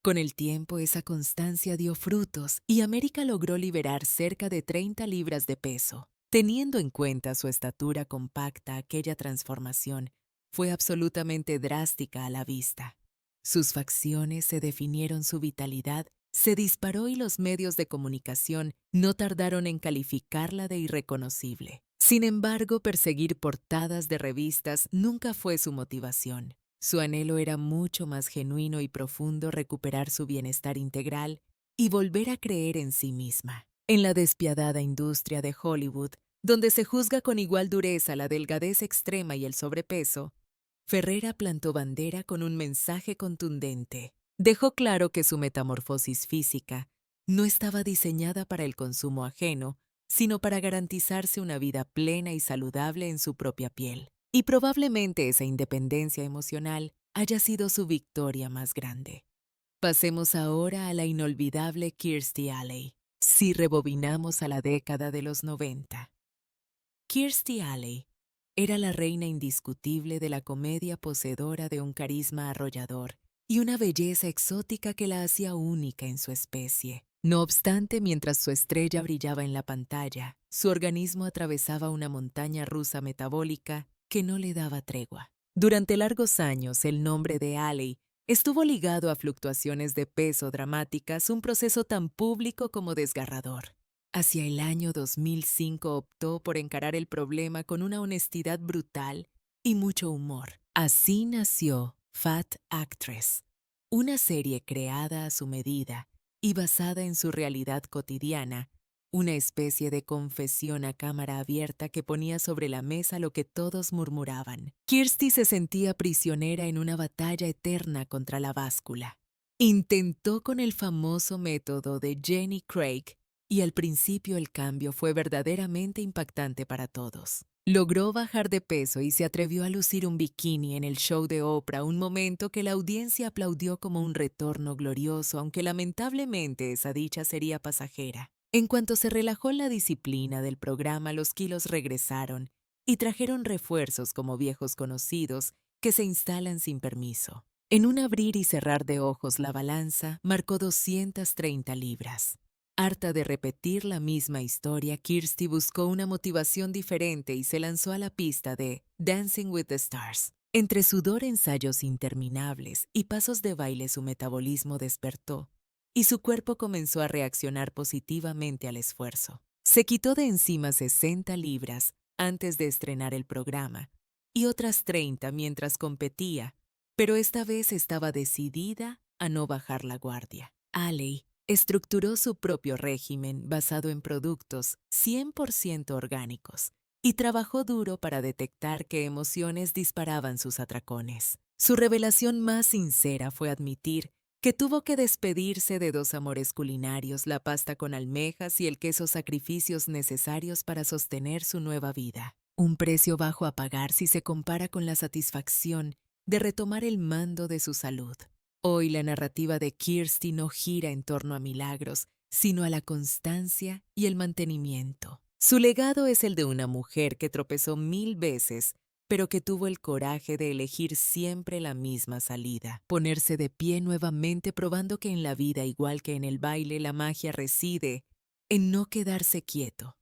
A: Con el tiempo, esa constancia dio frutos y América logró liberar cerca de 30 libras de peso. Teniendo en cuenta su estatura compacta, aquella transformación fue absolutamente drástica a la vista. Sus facciones se definieron, su vitalidad se disparó y los medios de comunicación no tardaron en calificarla de irreconocible. Sin embargo, perseguir portadas de revistas nunca fue su motivación. Su anhelo era mucho más genuino y profundo: recuperar su bienestar integral y volver a creer en sí misma. En la despiadada industria de Hollywood, donde se juzga con igual dureza la delgadez extrema y el sobrepeso, Ferrera plantó bandera con un mensaje contundente. Dejó claro que su metamorfosis física no estaba diseñada para el consumo ajeno, sino para garantizarse una vida plena y saludable en su propia piel. Y probablemente esa independencia emocional haya sido su victoria más grande. Pasemos ahora a la inolvidable Kirstie Alley. Si rebobinamos a la década de los 90. Kirstie Alley era la reina indiscutible de la comedia, poseedora de un carisma arrollador y una belleza exótica que la hacía única en su especie. No obstante, mientras su estrella brillaba en la pantalla, su organismo atravesaba una montaña rusa metabólica que no le daba tregua. Durante largos años, el nombre de Alley estuvo ligado a fluctuaciones de peso dramáticas, un proceso tan público como desgarrador. Hacia el año 2005 optó por encarar el problema con una honestidad brutal y mucho humor. Así nació Fat Actress, una serie creada a su medida y basada en su realidad cotidiana, una especie de confesión a cámara abierta que ponía sobre la mesa lo que todos murmuraban. Kirsty se sentía prisionera en una batalla eterna contra la báscula. Intentó con el famoso método de Jenny Craig y al principio el cambio fue verdaderamente impactante para todos. Logró bajar de peso y se atrevió a lucir un bikini en el show de Oprah, un momento que la audiencia aplaudió como un retorno glorioso, aunque lamentablemente esa dicha sería pasajera. En cuanto se relajó la disciplina del programa, los kilos regresaron y trajeron refuerzos como viejos conocidos que se instalan sin permiso. En un abrir y cerrar de ojos, la balanza marcó 230 libras. Harta de repetir la misma historia, Kirsty buscó una motivación diferente y se lanzó a la pista de Dancing with the Stars. Entre sudor, ensayos interminables y pasos de baile, su metabolismo despertó y su cuerpo comenzó a reaccionar positivamente al esfuerzo. Se quitó de encima 60 libras antes de estrenar el programa y otras 30 mientras competía, pero esta vez estaba decidida a no bajar la guardia. Allie estructuró su propio régimen basado en productos 100% orgánicos y trabajó duro para detectar qué emociones disparaban sus atracones. Su revelación más sincera fue admitir que tuvo que despedirse de dos amores culinarios, la pasta con almejas y el queso, sacrificios necesarios para sostener su nueva vida. Un precio bajo a pagar si se compara con la satisfacción de retomar el mando de su salud. Hoy la narrativa de Kirsty no gira en torno a milagros, sino a la constancia y el mantenimiento. Su legado es el de una mujer que tropezó 1000 veces, pero que tuvo el coraje de elegir siempre la misma salida, ponerse de pie nuevamente, probando que en la vida, igual que en el baile, la magia reside en no quedarse quieto,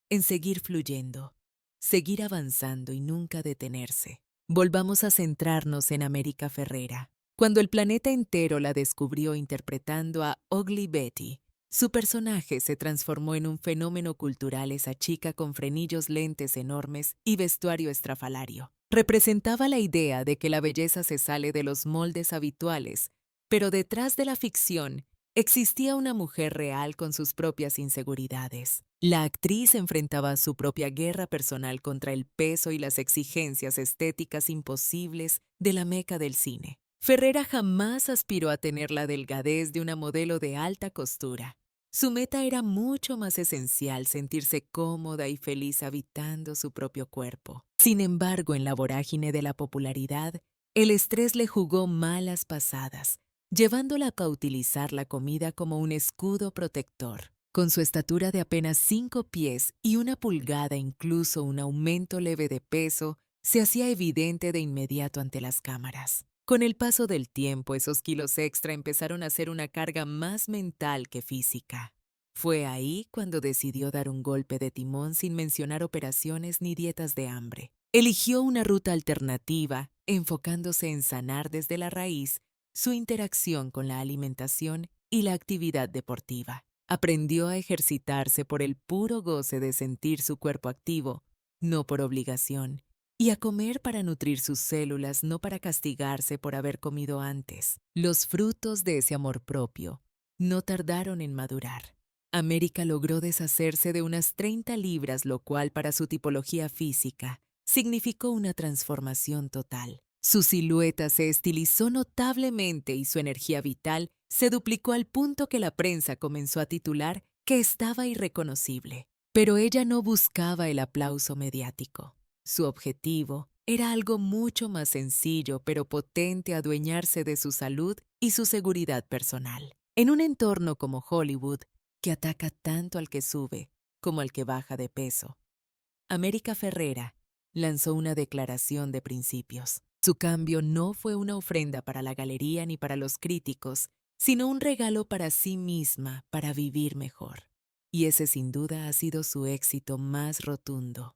A: en seguir fluyendo, seguir avanzando y nunca detenerse. Volvamos a centrarnos en América Ferrera. Cuando el planeta entero la descubrió interpretando a Ugly Betty, su personaje se transformó en un fenómeno cultural. Esa chica con frenillos, lentes enormes y vestuario estrafalario representaba la idea de que la belleza se sale de los moldes habituales, pero detrás de la ficción existía una mujer real con sus propias inseguridades. La actriz enfrentaba su propia guerra personal contra el peso y las exigencias estéticas imposibles de la meca del cine. Ferrera jamás aspiró a tener la delgadez de una modelo de alta costura. Su meta era mucho más esencial: sentirse cómoda y feliz habitando su propio cuerpo. Sin embargo, en la vorágine de la popularidad, el estrés le jugó malas pasadas, llevándola a utilizar la comida como un escudo protector. Con su estatura de apenas 5 pies y 1 pulgada, incluso un aumento leve de peso se hacía evidente de inmediato ante las cámaras. Con el paso del tiempo, esos kilos extra empezaron a ser una carga más mental que física. Fue ahí cuando decidió dar un golpe de timón sin mencionar operaciones ni dietas de hambre. Eligió una ruta alternativa, enfocándose en sanar desde la raíz su interacción con la alimentación y la actividad deportiva. Aprendió a ejercitarse por el puro goce de sentir su cuerpo activo, no por obligación, y a comer para nutrir sus células, no para castigarse por haber comido antes. Los frutos de ese amor propio no tardaron en madurar. América logró deshacerse de unas 30 libras, lo cual para su tipología física significó una transformación total. Su silueta se estilizó notablemente y su energía vital se duplicó al punto que la prensa comenzó a titular que estaba irreconocible. Pero ella no buscaba el aplauso mediático. Su objetivo era algo mucho más sencillo pero potente: adueñarse de su salud y su seguridad personal. En un entorno como Hollywood, que ataca tanto al que sube como al que baja de peso, América Ferrera lanzó una declaración de principios. Su cambio no fue una ofrenda para la galería ni para los críticos, sino un regalo para sí misma, para vivir mejor. Y ese sin duda ha sido su éxito más rotundo.